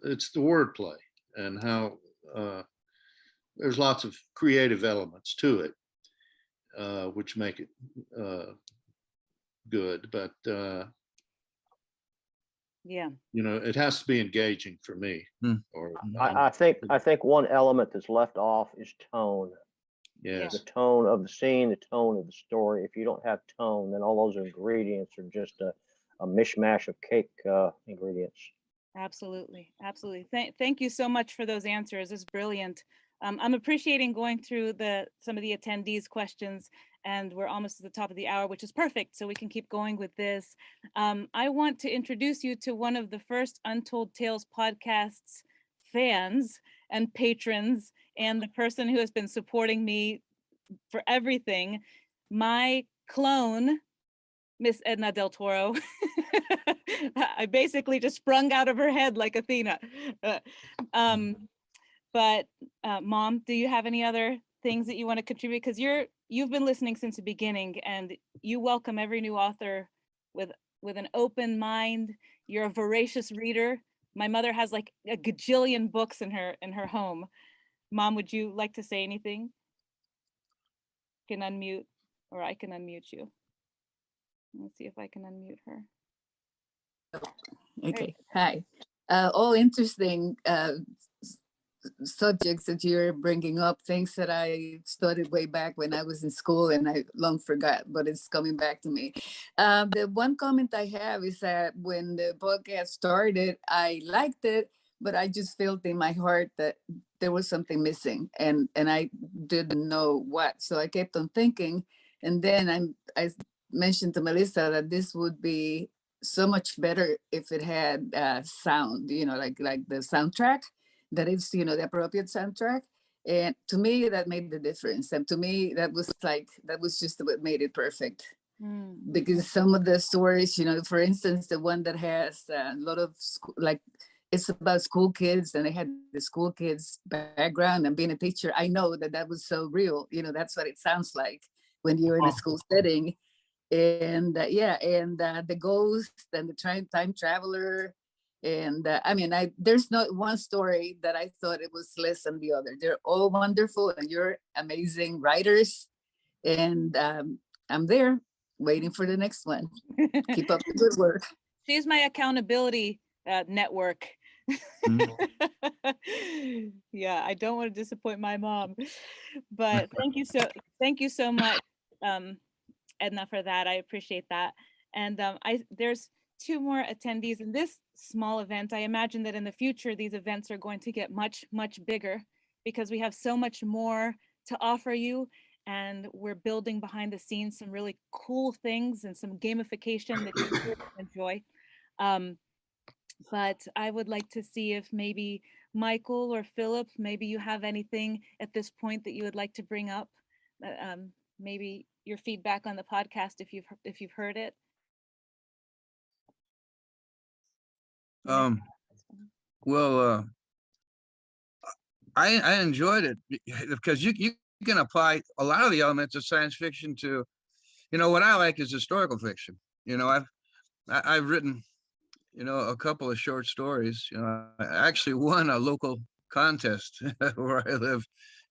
Speaker 2: it's the wordplay, and how there's lots of creative elements to it, which make it good. But
Speaker 1: Yeah.
Speaker 2: it has to be engaging for me.
Speaker 7: Hmm.
Speaker 2: Or
Speaker 4: I think one element that's left off is tone.
Speaker 2: yes,
Speaker 4: The tone of the scene, the tone of the story. If you don't have tone, then all those ingredients are just a mishmash of cake ingredients.
Speaker 1: Absolutely. Absolutely. Thank you so much for those answers. It's brilliant. I'm appreciating going through some of the attendees' questions, and we're almost at the top of the hour, which is perfect. So we can keep going with this. I want to introduce you to one of the first Untold Tales podcasts fans and patrons, and the person who has been supporting me for everything, my clone, Miss Edna Del Toro. I basically just sprung out of her head like Athena. But Mom, do you have any other things that you want to contribute? Because you've been listening since the beginning, and you welcome every new author with an open mind. You're a voracious reader. My mother has like a gajillion books in her home. Mom, would you like to say anything? You can unmute, or I can unmute you. Let's see if I can unmute her.
Speaker 8: Okay, hi. All interesting subjects that you're bringing up, things that I studied way back when I was in school and I long forgot, but it's coming back to me. The one comment I have is that when the book got started, I liked it, but I just felt in my heart that there was something missing, and I didn't know what. So I kept on thinking, and then I mentioned to Melissa that this would be so much better if it had sound, like the soundtrack, that is, the appropriate soundtrack. And to me, that made the difference. And to me, that was just what made it perfect. Because some of the stories, for instance, the one that has a lot of it's about school kids, and they had the school kids background and being a teacher. I know that was so real. That's what it sounds like when you're in a school setting. And the ghost and the time traveler. And there's not one story that I thought it was less than the other. They're all wonderful, and you're amazing writers. And I'm there waiting for the next one. Keep up the good work.
Speaker 1: She's my accountability network. Yeah, I don't want to disappoint my mom, but thank you so much, Edna, for that. I appreciate that. And there's 2 more attendees in this small event. I imagine that in the future, these events are going to get much, much bigger, because we have so much more to offer you. And we're building behind the scenes some really cool things and some gamification that you really enjoy. But I would like to see if maybe Michael or Philip, maybe you have anything at this point that you would like to bring up. Maybe your feedback on the podcast, if you've heard it.
Speaker 7: Well, I enjoyed it because you can apply a lot of the elements of science fiction to, what I like is historical fiction. I've written, a couple of short stories. I actually won a local contest where I live,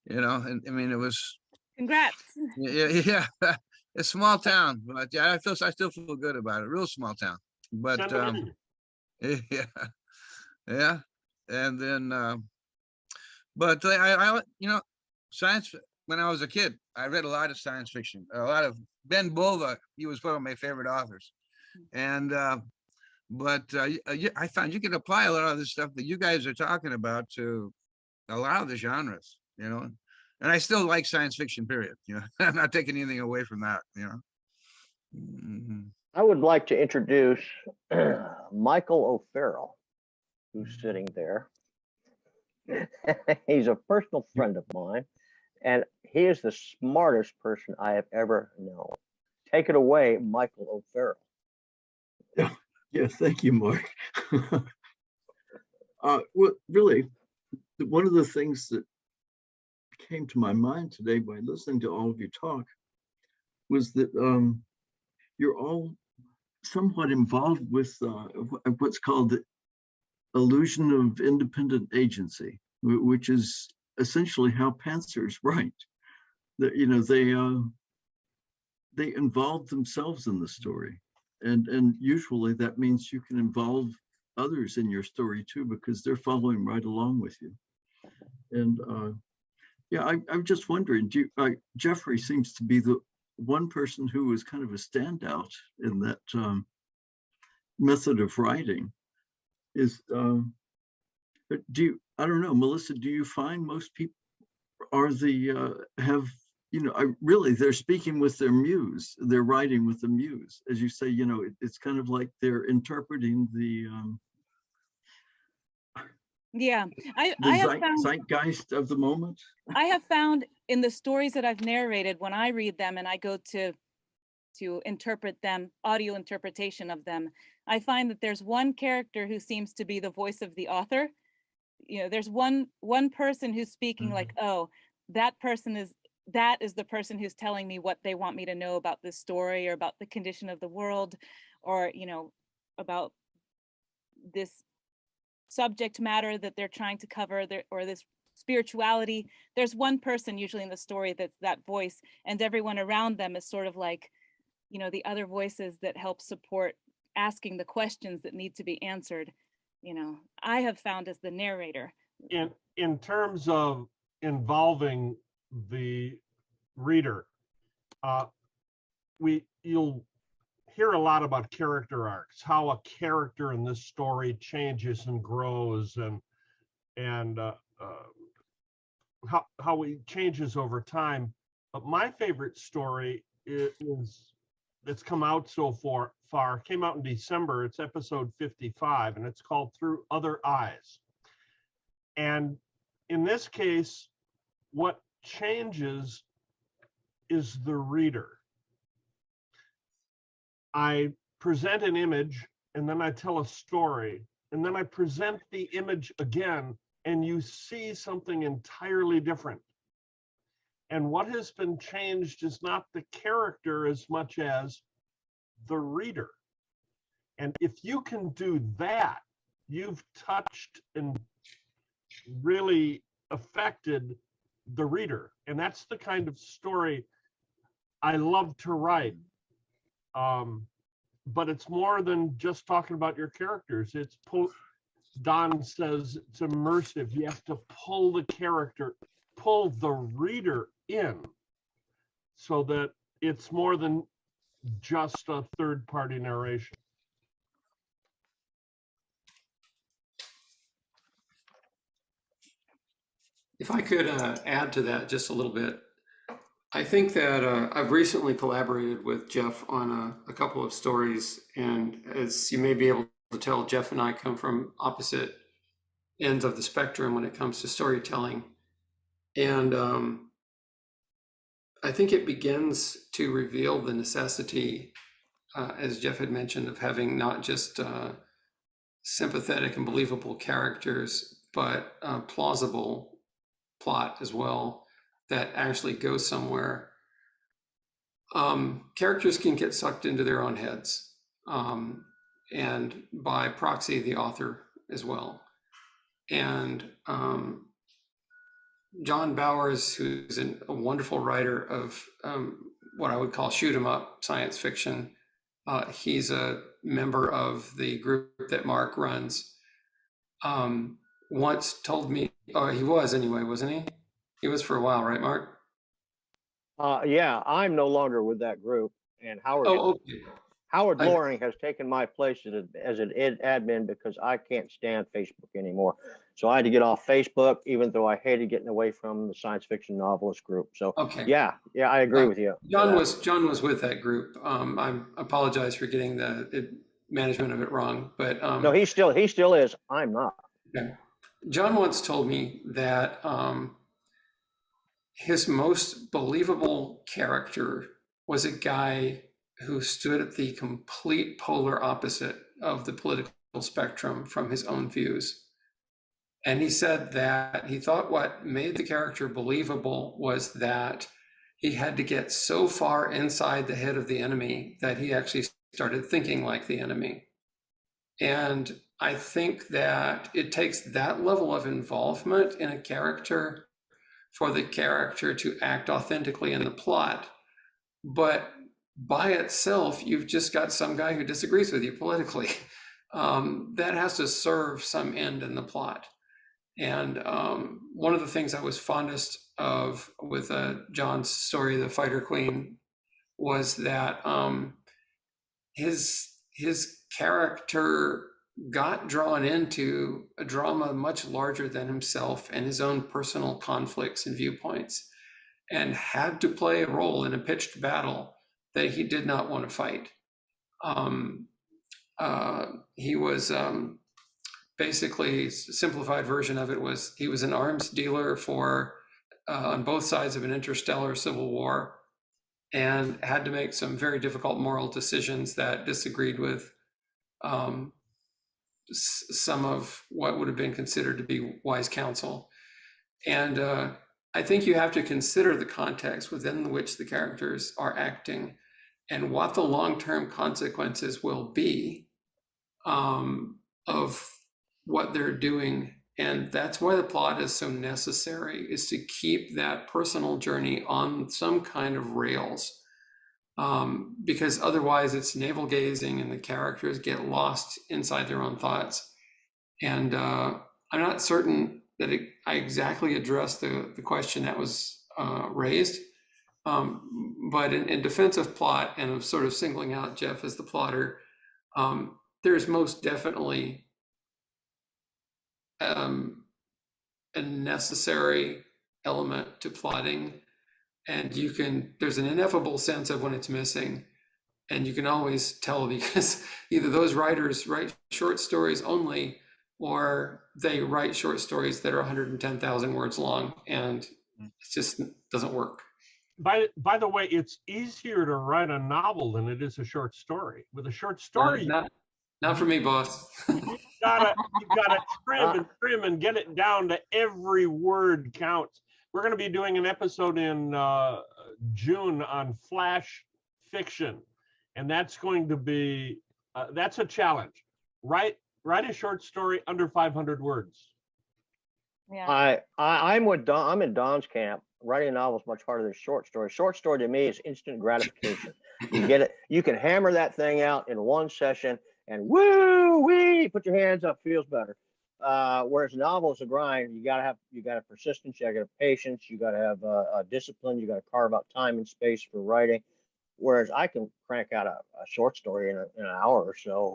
Speaker 7: and it was.
Speaker 1: Congrats.
Speaker 7: Yeah. A small town, but yeah, I still feel good about it. Real small town, but yeah. And then, but I science. When I was a kid, I read a lot of science fiction. A lot of Ben Bova. He was one of my favorite authors. And but I found you can apply a lot of the stuff that you guys are talking about to a lot of the genres, you know. And I still like science fiction, period. You know, I'm not taking anything away from that, you know. Mhm.
Speaker 4: I would like to introduce Michael O'Farrell, who's sitting there. He's a personal friend of mine, and he is the smartest person I have ever known. Take it away, Michael O'Farrell.
Speaker 9: Yeah, thank you, Mark. Well, really, one of the things that came to my mind today by listening to all of you talk was that you're all somewhat involved with what's called the illusion of independent agency, which is essentially how pantsers write. That, you know, they involve themselves in the story, and usually that means you can involve others in your story too, because they're following right along with you. And yeah, I'm just wondering, Jeffrey seems to be the one person who was kind of a standout in that method of writing. Is I don't know, Melissa, do you find most people are have, you know, really they're speaking with their muse, they're writing with the muse, as you say, you know, it's kind of like they're interpreting the
Speaker 1: Yeah, I have found
Speaker 9: zeitgeist of the moment.
Speaker 1: I have found in the stories that I've narrated, when I read them and I go to interpret them, audio interpretation of them, I find that there's one character who seems to be the voice of the author. You know, there's one person who's speaking like, oh, that is the person who's telling me what they want me to know about this story, or about the condition of the world, or, you know, about this subject matter that they're trying to cover, or this spirituality. There's one person usually in the story that's that voice, and everyone around them is sort of like, you know, the other voices that help support asking the questions that need to be answered. You know, I have found as the narrator.
Speaker 3: In terms of involving the reader, you'll hear a lot about character arcs, how a character in this story changes and grows, and how he changes over time. But my favorite story is that's come out so far, came out in December. It's episode 55, and it's called Through Other Eyes. And in this case, what changes is the reader. I present an image, and then I tell a story, and then I present the image again, and you see something entirely different. And what has been changed is not the character as much as the reader. And if you can do that, you've touched and really affected the reader. And that's the kind of story I love to write. But it's more than just talking about your characters. It's Don says it's immersive. You have to pull the reader in, so that it's more than just a third-party narration.
Speaker 5: If I could add to that just a little bit, I think that I've recently collaborated with Jeff on a couple of stories, and as you may be able to tell, Jeff and I come from opposite ends of the spectrum when it comes to storytelling. And I think it begins to reveal the necessity, as Jeff had mentioned, of having not just sympathetic and believable characters, but plausible plot as well that actually goes somewhere. Characters can get sucked into their own heads, and by proxy, the author as well. And John Bowers, who's a wonderful writer of what I would call shoot 'em up science fiction, he's a member of the group that Mark runs, once told me, or he was anyway, wasn't he? He was for a while, right, Mark?
Speaker 4: Yeah, I'm no longer with that group, and Howard.
Speaker 5: Oh, okay.
Speaker 4: Howard Loring has taken my place as an admin because I can't stand Facebook anymore. So I had to get off Facebook, even though I hated getting away from the science fiction novelist group. So
Speaker 5: Okay.
Speaker 4: yeah, I agree with you.
Speaker 5: John was with that group. I apologize for getting the management of it wrong, but
Speaker 4: no, he still is. I'm not.
Speaker 5: Okay. John once told me that his most believable character was a guy who stood at the complete polar opposite of the political spectrum from his own views. And he said that he thought what made the character believable was that he had to get so far inside the head of the enemy that he actually started thinking like the enemy. And I think that it takes that level of involvement in a character for the character to act authentically in the plot. But by itself, you've just got some guy who disagrees with you politically. That has to serve some end in the plot. And one of the things I was fondest of with John's story, The Fighter Queen, was that his character got drawn into a drama much larger than himself and his own personal conflicts and viewpoints, and had to play a role in a pitched battle that he did not want to fight. He was basically, simplified version of it was, he was an arms dealer for on both sides of an interstellar civil war, and had to make some very difficult moral decisions that disagreed with some of what would have been considered to be wise counsel. And I think you have to consider the context within which the characters are acting and what the long-term consequences will be of what they're doing. And that's why the plot is so necessary, is to keep that personal journey on some kind of rails. Because otherwise it's navel gazing and the characters get lost inside their own thoughts. And I'm not certain that I exactly addressed the question that was raised. But in defense of plot and of sort of singling out Jeff as the plotter, there's most definitely a necessary element to plotting. And there's an ineffable sense of when it's missing. And you can always tell, because either those writers write short stories only, or they write short stories that are 110,000 words long, and it just doesn't work.
Speaker 3: By the way, it's easier to write a novel than it is a short story. With a short story,
Speaker 5: not for me, boss.
Speaker 3: you gotta trim and get it down to every word counts. We're going to be doing an episode in June on flash fiction, and that's going to be that's a challenge. Write a short story under 500 words.
Speaker 1: Yeah.
Speaker 4: I'm with Don. I'm in Don's camp. Writing a novel is much harder than short story. Short story to me is instant gratification. You get it. You can hammer that thing out in one session, and woo wee, put your hands up, feels better. Whereas a novel is a grind. You gotta have persistence. You gotta have patience. You gotta have discipline. You gotta carve out time and space for writing. Whereas I can crank out a short story in an hour or so,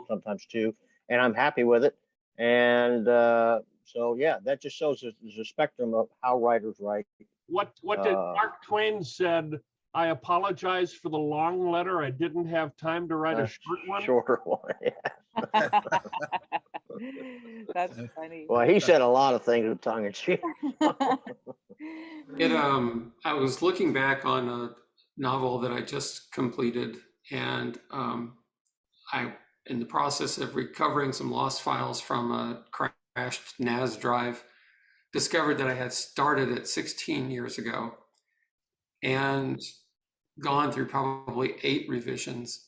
Speaker 4: sometimes two, and I'm happy with it. And so yeah, that just shows there's a spectrum of how writers write.
Speaker 3: What did Mark Twain said? I apologize for the long letter. I didn't have time to write a short one.
Speaker 4: Shorter one. Yeah.
Speaker 1: That's funny.
Speaker 4: Well, he said a lot of things with tongue in cheek.
Speaker 5: I was looking back on a novel that I just completed, and I, in the process of recovering some lost files from a crashed NAS drive, discovered that I had started it 16 years ago and gone through probably 8 revisions,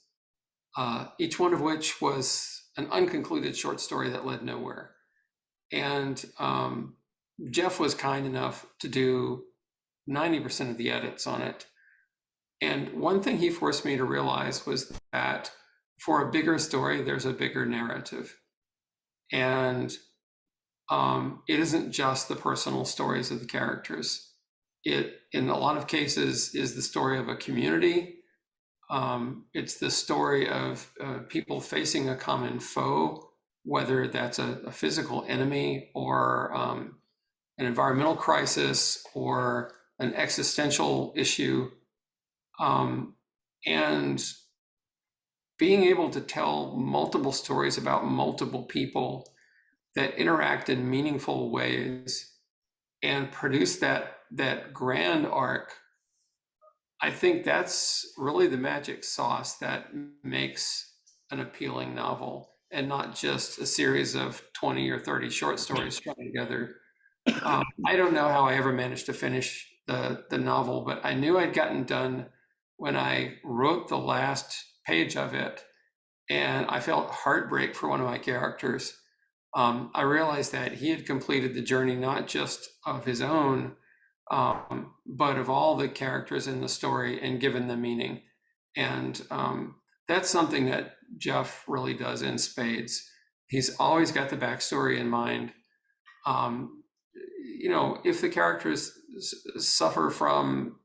Speaker 5: each one of which was an unconcluded short story that led nowhere. And Jeff was kind enough to do 90% of the edits on it. And one thing he forced me to realize was that for a bigger story, there's a bigger narrative. And it isn't just the personal stories of the characters. It, in a lot of cases, is the story of a community, It's the story of people facing a common foe, whether that's a physical enemy or an environmental crisis or an existential issue. And being able to tell multiple stories about multiple people that interact in meaningful ways and produce that grand arc, I think that's really the magic sauce that makes an appealing novel, and not just a series of 20 or 30 short stories strung together. I don't know how I ever managed to finish the novel, but I knew I'd gotten done when I wrote the last page of it, and I felt heartbreak for one of my characters. I realized that he had completed the journey not just of his own, but of all the characters in the story and given them meaning. And that's something that Jeff really does in spades. He's always got the backstory in mind. You know, if the characters suffer from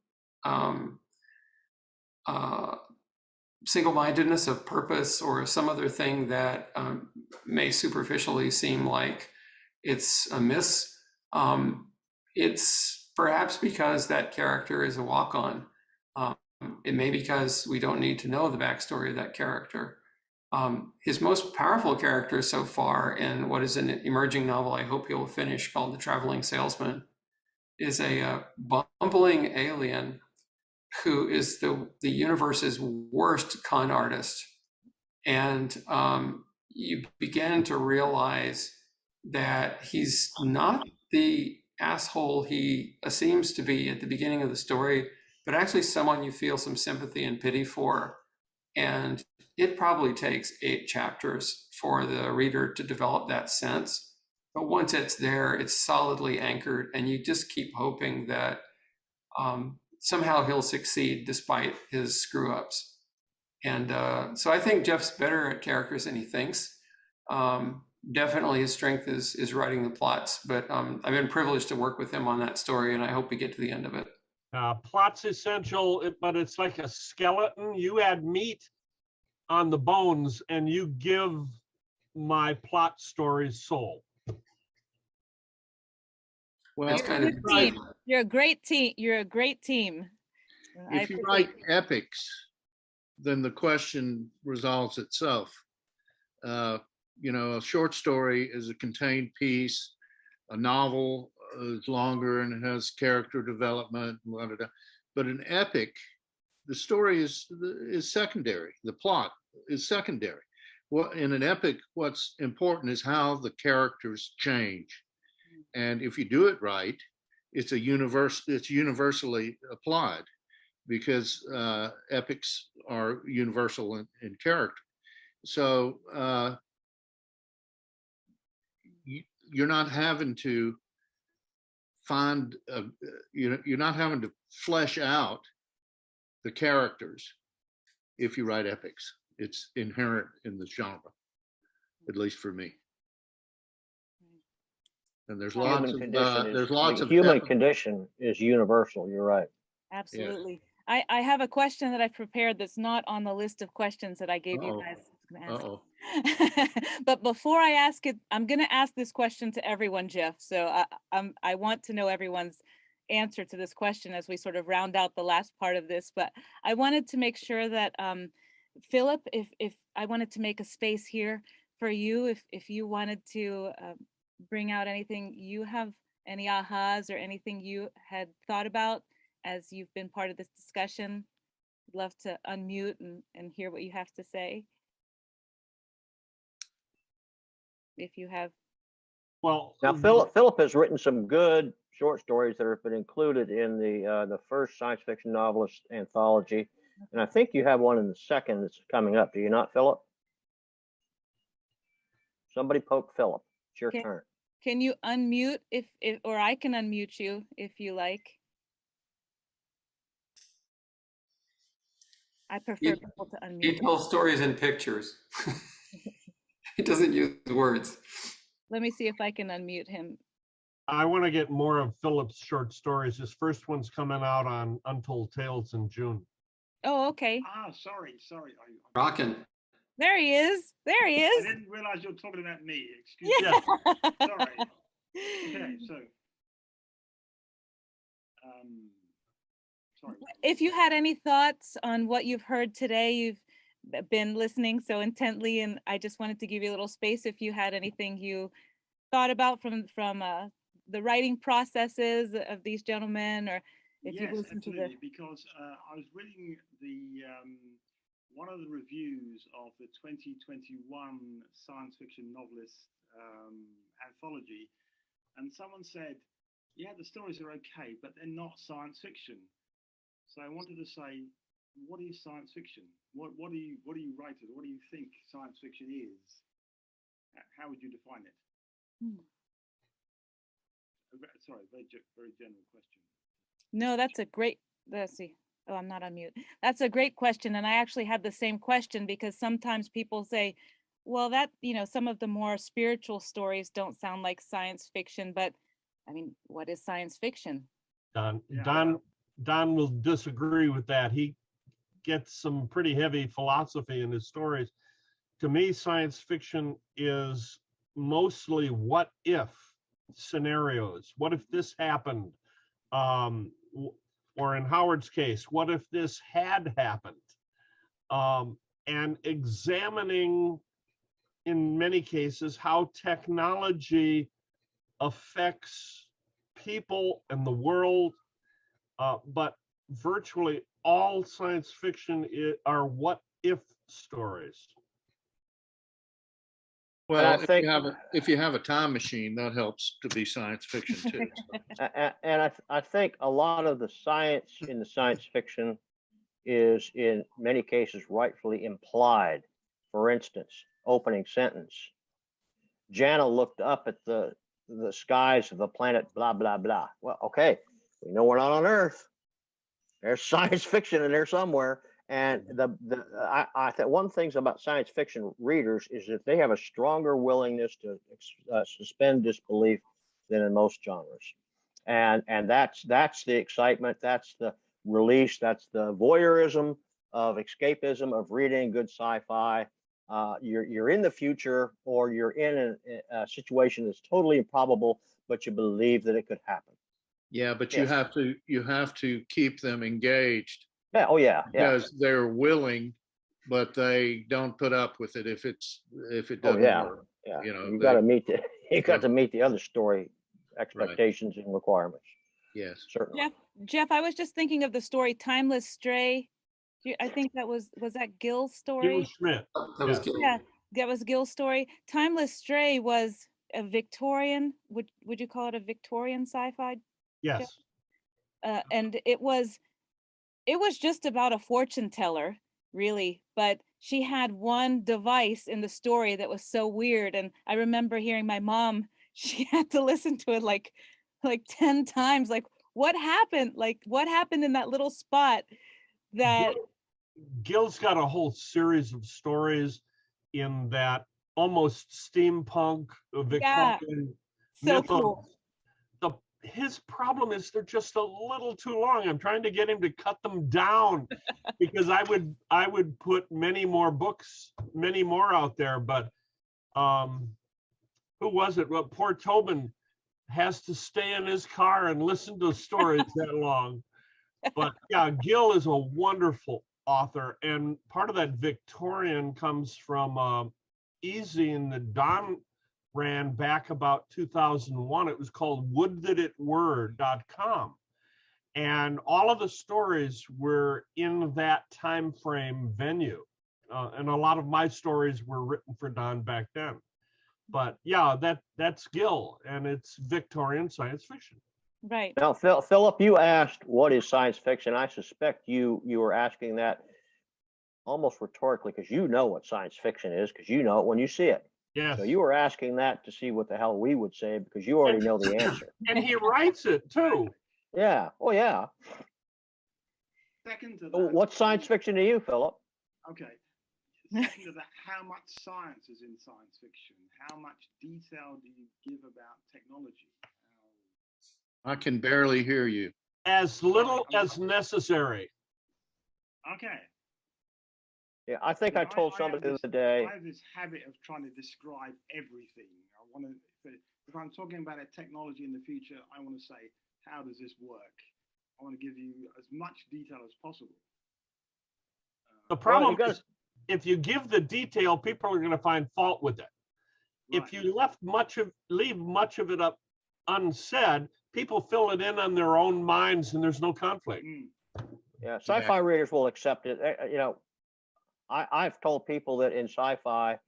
Speaker 5: single-mindedness of purpose or some other thing that may superficially seem like it's amiss, it's perhaps because that character is a walk-on. It may be because we don't need to know the backstory of that character. His most powerful character so far in what is an emerging novel I hope he'll finish called The Traveling Salesman is a bumbling alien who is the universe's worst con artist. And you begin to realize that he's not the asshole he seems to be at the beginning of the story, but actually someone you feel some sympathy and pity for. And it probably takes 8 chapters for the reader to develop that sense. But once it's there, it's solidly anchored, and you just keep hoping that somehow he'll succeed despite his screw ups. And so I think Jeff's better at characters than he thinks. Definitely his strength is writing the plots, but I've been privileged to work with him on that story, and I hope we get to the end of it.
Speaker 3: Plot's essential, but it's like a skeleton. You add meat on the bones and you give my plot stories soul.
Speaker 2: Well,
Speaker 5: That's kind of
Speaker 2: right.
Speaker 1: You're a great team. You're a great team.
Speaker 2: If you write epics, then the question resolves itself. You know, a short story is a contained piece. A novel is longer and it has character development, blah, blah, blah. But an epic, the story is secondary. The plot is secondary. Well, in an epic, what's important is how the characters change. And if you do it right, it's universally applied, because epics are universal in character. So you're not having to you're not having to flesh out the characters if you write epics. It's inherent in the genre, at least for me. And there's lots of
Speaker 4: the human condition is universal. You're right.
Speaker 1: Absolutely. Yeah. I have a question that I prepared that's not on the list of questions that I gave you guys. But before I ask it, I'm going to ask this question to everyone, Jeff. So I want to know everyone's answer to this question as we sort of round out the last part of this. But I wanted to make sure that Philip, if I wanted to make a space here for you, if you wanted to bring out anything, you have any ahas or anything you had thought about as you've been part of this discussion, I'd love to unmute and hear what you have to say. If you have.
Speaker 4: Well, now Philip has written some good short stories that have been included in the first science fiction novelist anthology, and I think you have one in the second that's coming up. Do you not, Philip? Somebody poke Philip. It's your turn.
Speaker 1: Can you unmute if or I can unmute you if you like. I prefer people to unmute.
Speaker 5: He tells stories in pictures. He doesn't use words.
Speaker 1: Let me see if I can unmute him.
Speaker 3: I want to get more of Philip's short stories. His first one's coming out on Untold Tales in June.
Speaker 1: Oh, okay.
Speaker 10: Ah, sorry.
Speaker 5: Rockin'.
Speaker 1: There he is. There he
Speaker 10: I
Speaker 1: is.
Speaker 10: didn't realize you were talking about me. Excuse
Speaker 1: Yeah.
Speaker 10: me. Sorry. Okay, so. Sorry.
Speaker 1: If you had any thoughts on what you've heard today, you've been listening so intently, and I just wanted to give you a little space if you had anything you thought about from the writing processes of these gentlemen, or if you've
Speaker 10: Yes,
Speaker 1: listened to
Speaker 10: absolutely. Because I was reading the one of the reviews of the 2021 science fiction novelist anthology, and someone said, "Yeah, the stories are okay, but they're not science fiction." So I wanted to say, what is science fiction? What do you writers? What do you think science fiction is? How would you define it? Sorry, very general question.
Speaker 1: No, that's a great, let's see. Oh, I'm not on mute. That's a great question. And I actually had the same question, because sometimes people say, well, that, some of the more spiritual stories don't sound like science fiction, but I mean, what is science fiction?
Speaker 3: Don will disagree with that. He gets some pretty heavy philosophy in his stories. To me, science fiction is mostly what if scenarios. What if this happened? Or in Howard's case, what if this had happened? And examining, in many cases, how technology affects people and the world. But virtually all science fiction are what if stories.
Speaker 2: Well,
Speaker 4: I think,
Speaker 2: if you have a time machine, that helps to be science fiction too.
Speaker 4: and I think a lot of the science in the science fiction is in many cases rightfully implied. For instance, opening sentence, Jana looked up at the skies of the planet blah blah blah. Well, okay, we know we're not on Earth. There's science fiction in there somewhere. And I think one thing about science fiction readers is that they have a stronger willingness to suspend disbelief than in most genres, and that's the excitement, that's the release, that's the voyeurism of escapism of reading good sci-fi. You're in the future, or you're in a situation that's totally improbable, but you believe that it could happen.
Speaker 2: Yeah, but
Speaker 4: Yes.
Speaker 2: you have to keep them engaged.
Speaker 4: Yeah. Oh yeah.
Speaker 2: Because they're willing, but they don't put up with it if it doesn't work.
Speaker 4: Yeah.
Speaker 2: You
Speaker 4: got to meet the other story expectations and requirements.
Speaker 2: Yes.
Speaker 4: Certainly.
Speaker 1: Jeff, I was just thinking of the story Timeless Stray. I think was that Gil's story?
Speaker 3: Gil Schmidt.
Speaker 5: That was Gil.
Speaker 1: Yeah, that was Gil's story. Timeless Stray was a Victorian, would you call it a Victorian sci-fi?
Speaker 3: Yes.
Speaker 1: And it was just about a fortune teller, really, but she had one device in the story that was so weird. And I remember hearing my mom, she had to listen to it like 10 times. Like, what happened? Like, what happened in that little spot that...
Speaker 3: Gil's got a whole series of stories in that almost steampunk Victorian
Speaker 1: so
Speaker 3: mythos.
Speaker 1: cool.
Speaker 3: His problem is they're just a little too long. I'm trying to get him to cut them down because I would put many more out there. But who was it? Well, poor Tobin has to stay in his car and listen to stories that long. But yeah, Gil is a wonderful author, and part of that Victorian comes from e-zine that Don ran back about 2001. It was called would-that-it-were.com, and all of the stories were in that time frame venue, and a lot of my stories were written for Don back then. But yeah, that's Gil, and it's Victorian science fiction.
Speaker 1: Right.
Speaker 4: Now, Philip, you asked what is science fiction. I suspect you were asking that almost rhetorically, because you know what science fiction is, because you know it when you see it.
Speaker 3: Yes.
Speaker 4: So you were asking that to see what the hell we would say, because you already know the answer.
Speaker 3: And he writes it too.
Speaker 4: Yeah. Oh yeah.
Speaker 10: Second to that,
Speaker 4: what's science fiction to you, Philip?
Speaker 10: Okay. Second to that, how much science is in science fiction? How much detail do you give about technology?
Speaker 2: I can barely hear you.
Speaker 3: As little as necessary.
Speaker 10: Okay.
Speaker 4: Yeah, I think
Speaker 10: Yeah,
Speaker 4: I told somebody the other day.
Speaker 10: I have this habit of trying to describe everything. I want to, if I'm talking about a technology in the future, I want to say, how does this work? I want to give you as much detail as possible.
Speaker 3: The problem
Speaker 4: Well,
Speaker 3: is, if you give the detail, people are going to find fault with it.
Speaker 10: Right.
Speaker 3: If you leave much of it up unsaid, people fill it in on their own minds, and there's no conflict.
Speaker 4: Yeah, sci-fi readers will accept it. You know, I've told people that in sci-fi,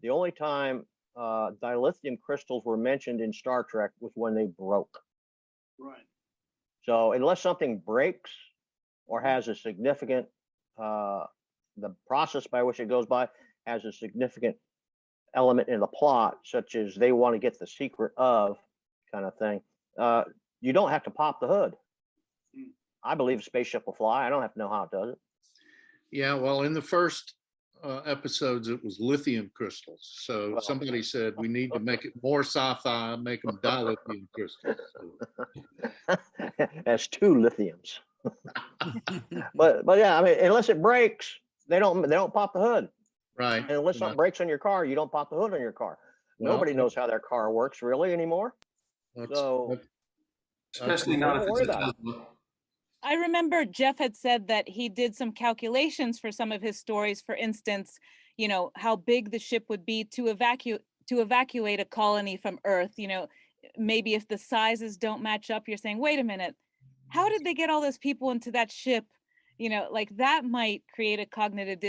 Speaker 4: the only time dilithium crystals were mentioned in Star Trek was when they broke.
Speaker 10: Right.
Speaker 4: So unless something breaks or has a significant, the process by which it goes by has a significant element in the plot, such as they want to get the secret of kind of thing, you don't have to pop the hood. I believe a spaceship will fly. I don't have to know how it does it.
Speaker 2: Yeah, well, in the first episodes, it was lithium crystals. So
Speaker 4: Well.
Speaker 2: somebody said we need to make it more sci-fi, make them dilithium crystals.
Speaker 4: That's two lithiums. but yeah, I mean, unless it breaks, they don't pop the hood.
Speaker 2: Right.
Speaker 4: And unless something breaks on your car, you don't pop the hood on your car.
Speaker 2: Well,
Speaker 4: Nobody knows how their car works really anymore. So
Speaker 5: especially not if
Speaker 4: don't
Speaker 5: it's
Speaker 4: worry
Speaker 5: a
Speaker 4: about it.
Speaker 5: Tesla.
Speaker 1: I remember Jeff had said that he did some calculations for some of his stories. For instance, you know, how big the ship would be to evacuate a colony from Earth. You know, maybe if the sizes don't match up, you're saying, wait a minute, how did they get all those people into that ship? You know, like that might create a cognitive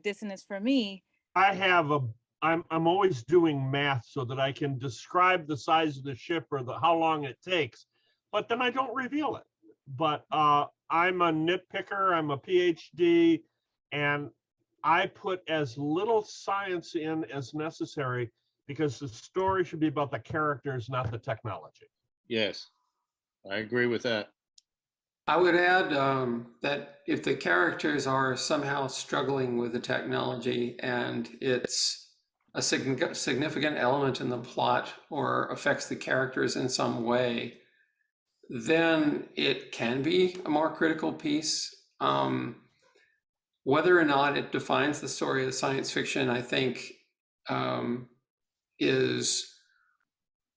Speaker 1: dissonance for me.
Speaker 3: I'm always doing math so that I can describe the size of the ship or how long it takes, but then I don't reveal it. But I'm a nitpicker, I'm a PhD, and I put as little science in as necessary because the story should be about the characters, not the technology.
Speaker 2: Yes, I agree with that.
Speaker 5: I would add that if the characters are somehow struggling with the technology and it's a significant element in the plot or affects the characters in some way, then it can be a more critical piece. Whether or not it defines the story of the science fiction, I think, is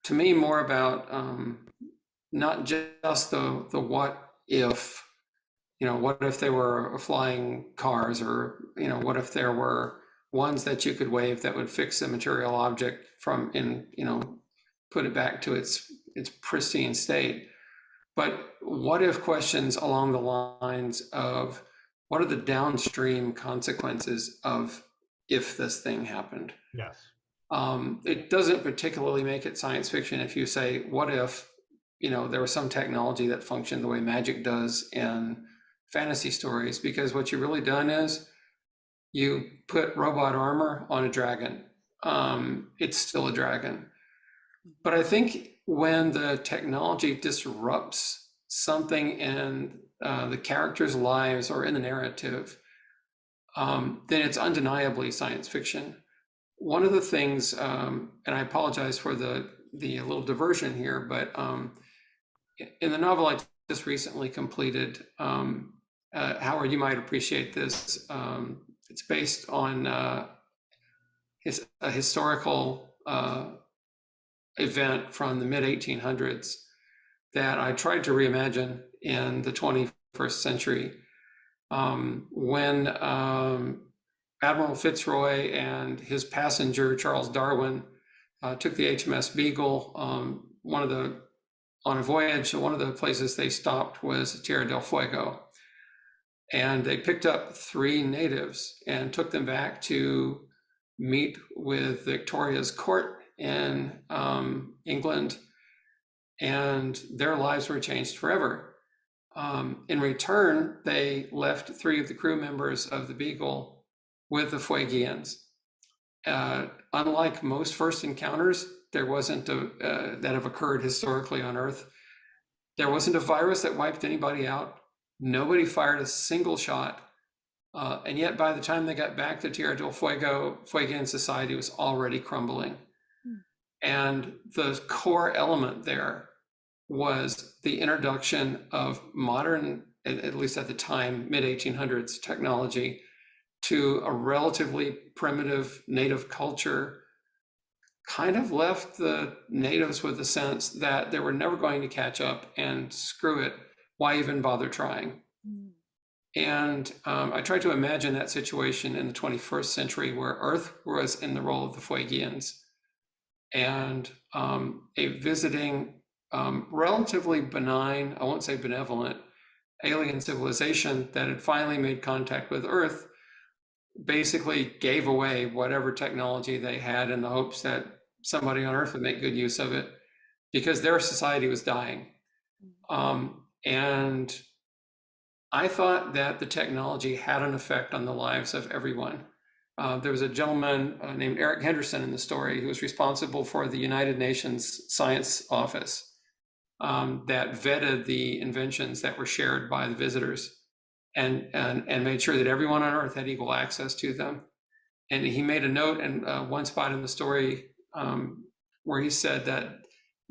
Speaker 5: to me more about not just the what if, you know, what if there were flying cars, or, you know, what if there were ones that you could wave that would fix a material object you know, put it back to its pristine state. But what if questions along the lines of what are the downstream consequences of if this thing happened?
Speaker 3: Yes.
Speaker 5: It doesn't particularly make it science fiction if you say, what if, you know, there was some technology that functioned the way magic does in fantasy stories, because what you've really done is you put robot armor on a dragon. It's still a dragon. But I think when the technology disrupts something in the characters' lives or in the narrative, then it's undeniably science fiction. One of the things, and I apologize for the little diversion here, but in the novel I just recently completed, Howard, you might appreciate this. It's based on a historical event from the mid-1800s that I tried to reimagine in the 21st century, when Admiral Fitzroy and his passenger Charles Darwin took the HMS Beagle on a voyage. One of the places they stopped was Tierra del Fuego, and they picked up 3 natives and took them back to meet with Victoria's court in England, and their lives were changed forever. In return, they left 3 of the crew members of the Beagle with the Fuegians. Unlike most first encounters, there wasn't that have occurred historically on Earth. There wasn't a virus that wiped anybody out. Nobody fired a single shot. And yet by the time they got back to Tierra del Fuego, Fuegian society was already crumbling. And the core element there was the introduction of modern at least at the time, mid-1800s technology, to a relatively primitive native culture kind of left the natives with a sense that they were never going to catch up, and screw it, why even bother trying? And I try to imagine that situation in the 21st century where Earth was in the role of the Fuegians, and a visiting, relatively benign, I won't say benevolent, alien civilization that had finally made contact with Earth basically gave away whatever technology they had in the hopes that somebody on Earth would make good use of it, because their society was dying. And I thought that the technology had an effect on the lives of everyone. There was a gentleman named Eric Henderson in the story who was responsible for the United Nations Science Office that vetted the inventions that were shared by the visitors, and made sure that everyone on Earth had equal access to them. And he made a note in one spot in the story where he said that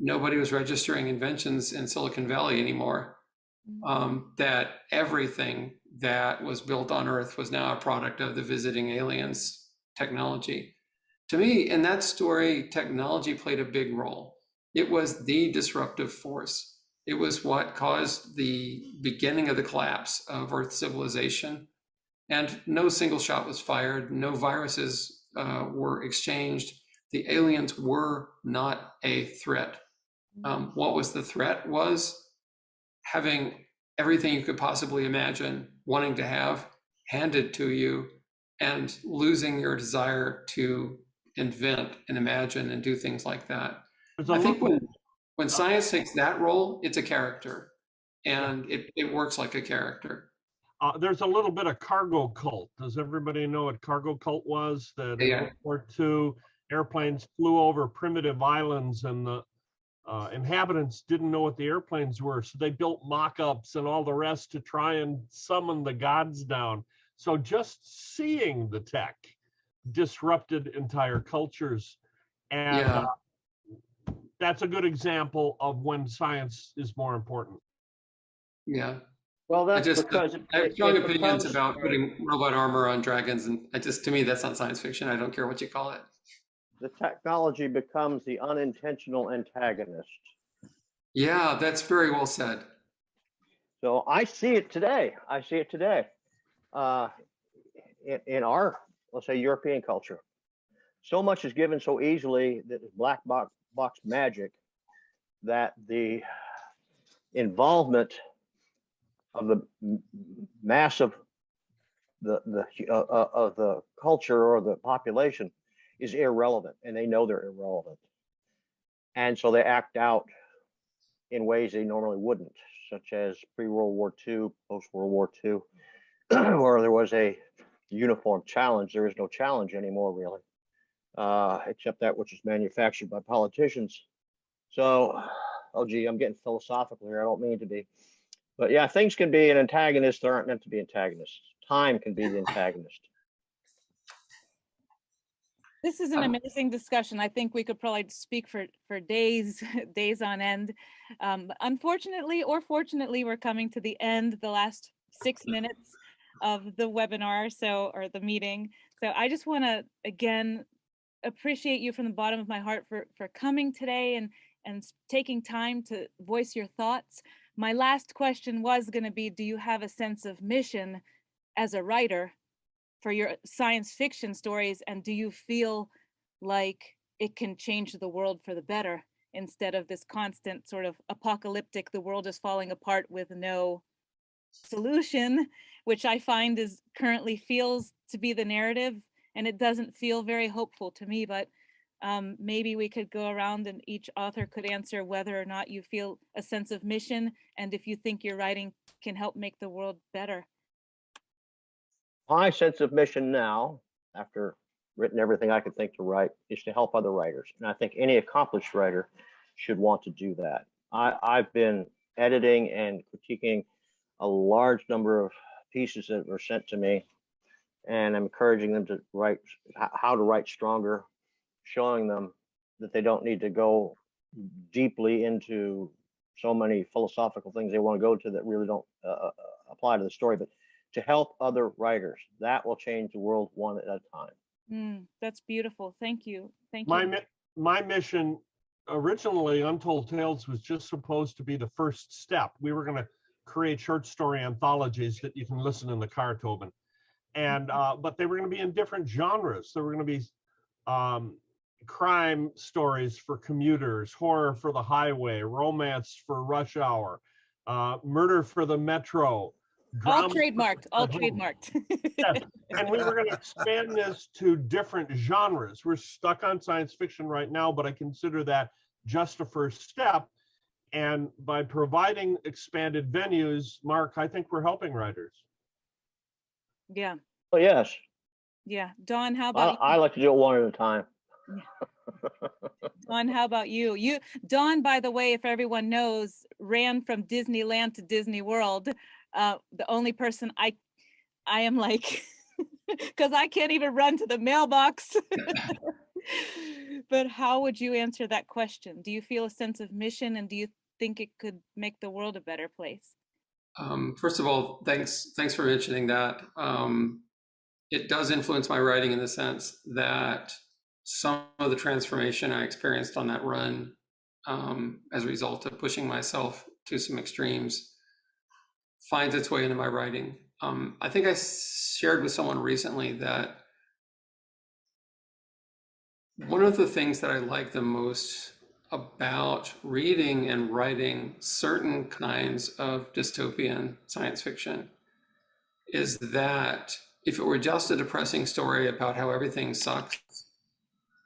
Speaker 5: nobody was registering inventions in Silicon Valley anymore. That everything that was built on Earth was now a product of the visiting aliens technology. To me, in that story, technology played a big role. It was the disruptive force. It was what caused the beginning of the collapse of Earth civilization. And no single shot was fired. No viruses were exchanged. The aliens were not a threat. What was the threat was having everything you could possibly imagine wanting to have handed to you, and losing your desire to invent and imagine and do things like that. I think when science takes that role, it's a character, and it works like a character.
Speaker 3: There's a little bit of cargo cult. Does everybody know what cargo cult was? That in World War II, airplanes flew over primitive islands, and the inhabitants didn't know what the airplanes were, so they built mock-ups and all the rest to try and summon the gods down. So just seeing the tech disrupted entire cultures, and that's a good example of when science is more important.
Speaker 5: Yeah.
Speaker 4: Well, that's because
Speaker 5: I have strong opinions about putting robot armor on dragons, and to me, that's not science fiction. I don't care what you call it.
Speaker 4: The technology becomes the unintentional antagonist.
Speaker 5: Yeah, that's very well said.
Speaker 4: So I see it today. In our, let's say, European culture. So much is given so easily that it's black box magic, that the involvement of the mass of the culture or the population is irrelevant, and they know they're irrelevant. And so they act out in ways they normally wouldn't, such as pre-World War II, post-World War II, where there was a uniform challenge. There is no challenge anymore, really, except that which is manufactured by politicians. So, oh gee, I'm getting philosophical here. I don't mean to be. But yeah, things can be an antagonist that aren't meant to be antagonists. Time can be the antagonist.
Speaker 1: This is an amazing discussion. I think we could probably speak for days, days on end. Unfortunately or fortunately, we're coming to the end, the last 6 minutes of the webinar, or the meeting. So I just want to, again, appreciate you from the bottom of my heart for coming today and taking time to voice your thoughts. My last question was going to be, do you have a sense of mission as a writer for your science fiction stories, and do you feel like it can change the world for the better instead of this constant sort of apocalyptic, the world is falling apart with no solution, which I find is currently feels to be the narrative, and it doesn't feel very hopeful to me. But maybe we could go around and each author could answer whether or not you feel a sense of mission, and if you think your writing can help make the world better.
Speaker 4: My sense of mission now, after written everything I could think to write, is to help other writers. And I think any accomplished writer should want to do that. I've been editing and critiquing a large number of pieces that were sent to me, and I'm encouraging them to write, how to write stronger, showing them that they don't need to go deeply into so many philosophical things they want to go to that really don't apply to the story, but to help other writers. That will change the world one at a time.
Speaker 1: That's beautiful. Thank you. Thank
Speaker 3: My
Speaker 1: you.
Speaker 3: my mission originally, Untold Tales was just supposed to be the first step. We were going to create short story anthologies that you can listen in the car, Tobin, and but they were going to be in different genres. There were going to be crime stories for commuters, horror for the highway, romance for rush hour, murder for the metro.
Speaker 1: All
Speaker 3: drama
Speaker 1: trademarked. All
Speaker 3: for home.
Speaker 1: trademarked.
Speaker 3: Yes. And we were going to expand this to different genres. We're stuck on science fiction right now, but I consider that just a first step. And by providing expanded venues, Marc, I think we're helping writers.
Speaker 1: Yeah.
Speaker 4: Oh, yes.
Speaker 1: Yeah. Don, how about
Speaker 4: I like to do it one at a time.
Speaker 1: Don, how about you? Don, by the way, if everyone knows, ran from Disneyland to Disney World. The only person I am like, because I can't even run to the mailbox. But how would you answer that question? Do you feel a sense of mission, and do you think it could make the world a better place?
Speaker 5: First of all, thanks for mentioning that. It does influence my writing in the sense that some of the transformation I experienced on that run, as a result of pushing myself to some extremes, finds its way into my writing. I think I shared with someone recently that one of the things that I like the most about reading and writing certain kinds of dystopian science fiction is that if it were just a depressing story about how everything sucks,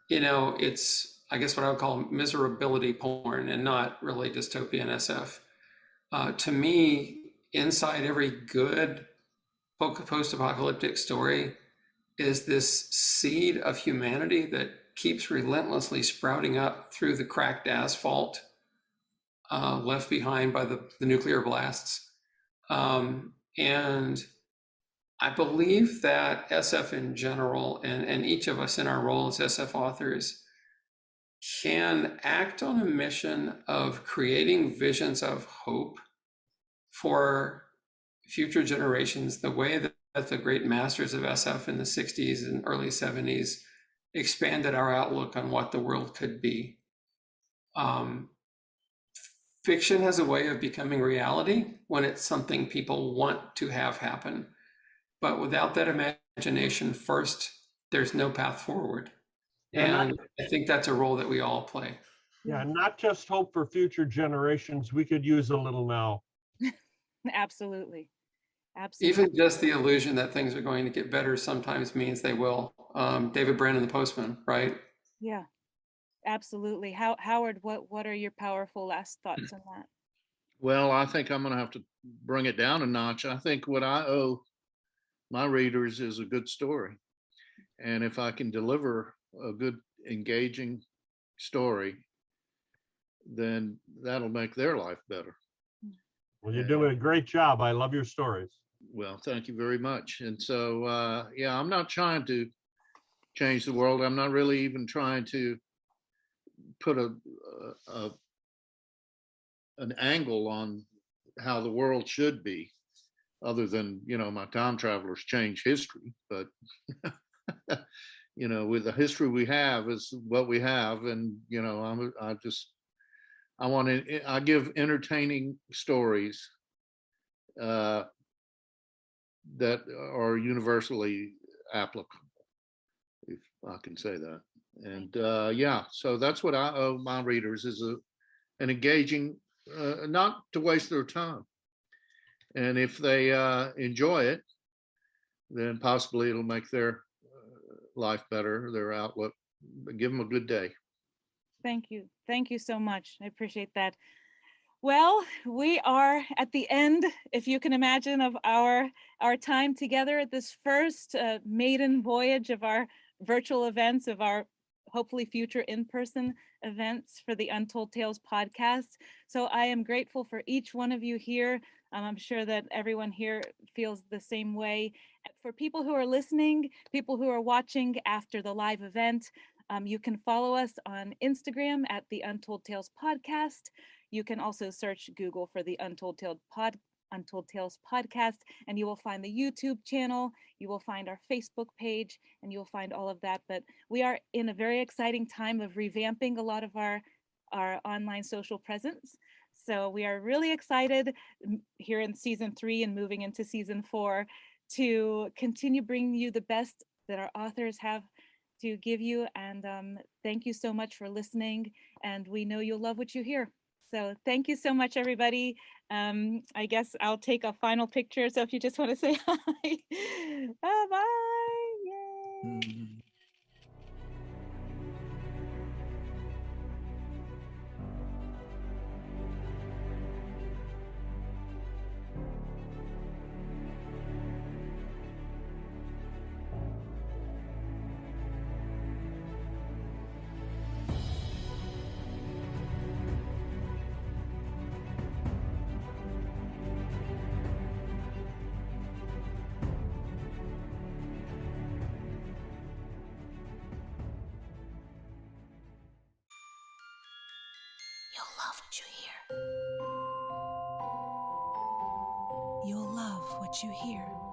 Speaker 5: it's, I guess, what I would call miserability porn and not really dystopian SF. To me, inside every good post-apocalyptic story is this seed of humanity that keeps relentlessly sprouting up through the cracked asphalt left behind by the nuclear blasts. And I believe that SF in general, and each of us in our role as SF authors, can act on a mission of creating visions of hope for future generations, the way that the great masters of SF in the 60s and early 70s expanded our outlook on what the world could be. Fiction has a way of becoming reality when it's something people want to have happen. But without that imagination first, there's no path forward. And I think that's a role that we all play.
Speaker 3: Yeah, not just hope for future generations. We could use a little now.
Speaker 1: Absolutely. Absolutely.
Speaker 5: Even just the illusion that things are going to get better sometimes means they will. David Brandon, the Postman, right?
Speaker 1: Yeah, absolutely. Howard, what are your powerful last thoughts on that?
Speaker 2: Well, I think I'm going to have to bring it down a notch. I think what I owe my readers is a good story. And if I can deliver a good, engaging story, then that'll make their life better.
Speaker 3: Well, you're doing a great job. I love your stories.
Speaker 2: Well, thank you very much. And so, yeah, I'm not trying to change the world. I'm not really even trying to put an angle on how the world should be, other than, my time travelers change history. But, with the history we have is what we have. And, I give entertaining stories that are universally applicable, if I can say that. And yeah, so that's what I owe my readers, is an engaging, not to waste their time. And if they enjoy it, then possibly it'll make their life better, their outlook. Give them a good day.
Speaker 1: Thank you. Thank you so much. I appreciate that. Well, we are at the end, if you can imagine, of our time together at this first maiden voyage of our virtual events, of our hopefully future in-person events for the Untold Tales podcast. So I am grateful for each one of you here. I'm sure that everyone here feels the same way. For people who are listening, people who are watching after the live event, you can follow us on Instagram at the Untold Tales podcast. You can also search Google for the Untold Tales Untold Tales podcast, and you will find the YouTube channel, you will find our Facebook page, and you'll find all of that. But we are in a very exciting time of revamping a lot of our online social presence. So we are really excited here in season 3 and moving into season 4 to continue bringing you the best that our authors have to give you. And thank you so much for listening. And we know you'll love what you hear. So thank you so much, everybody. I guess I'll take a final picture. So if you just want to say hi, bye-bye. Yay.
Speaker 7: Mm.
Speaker 11: You'll love what you hear. You'll love what you hear.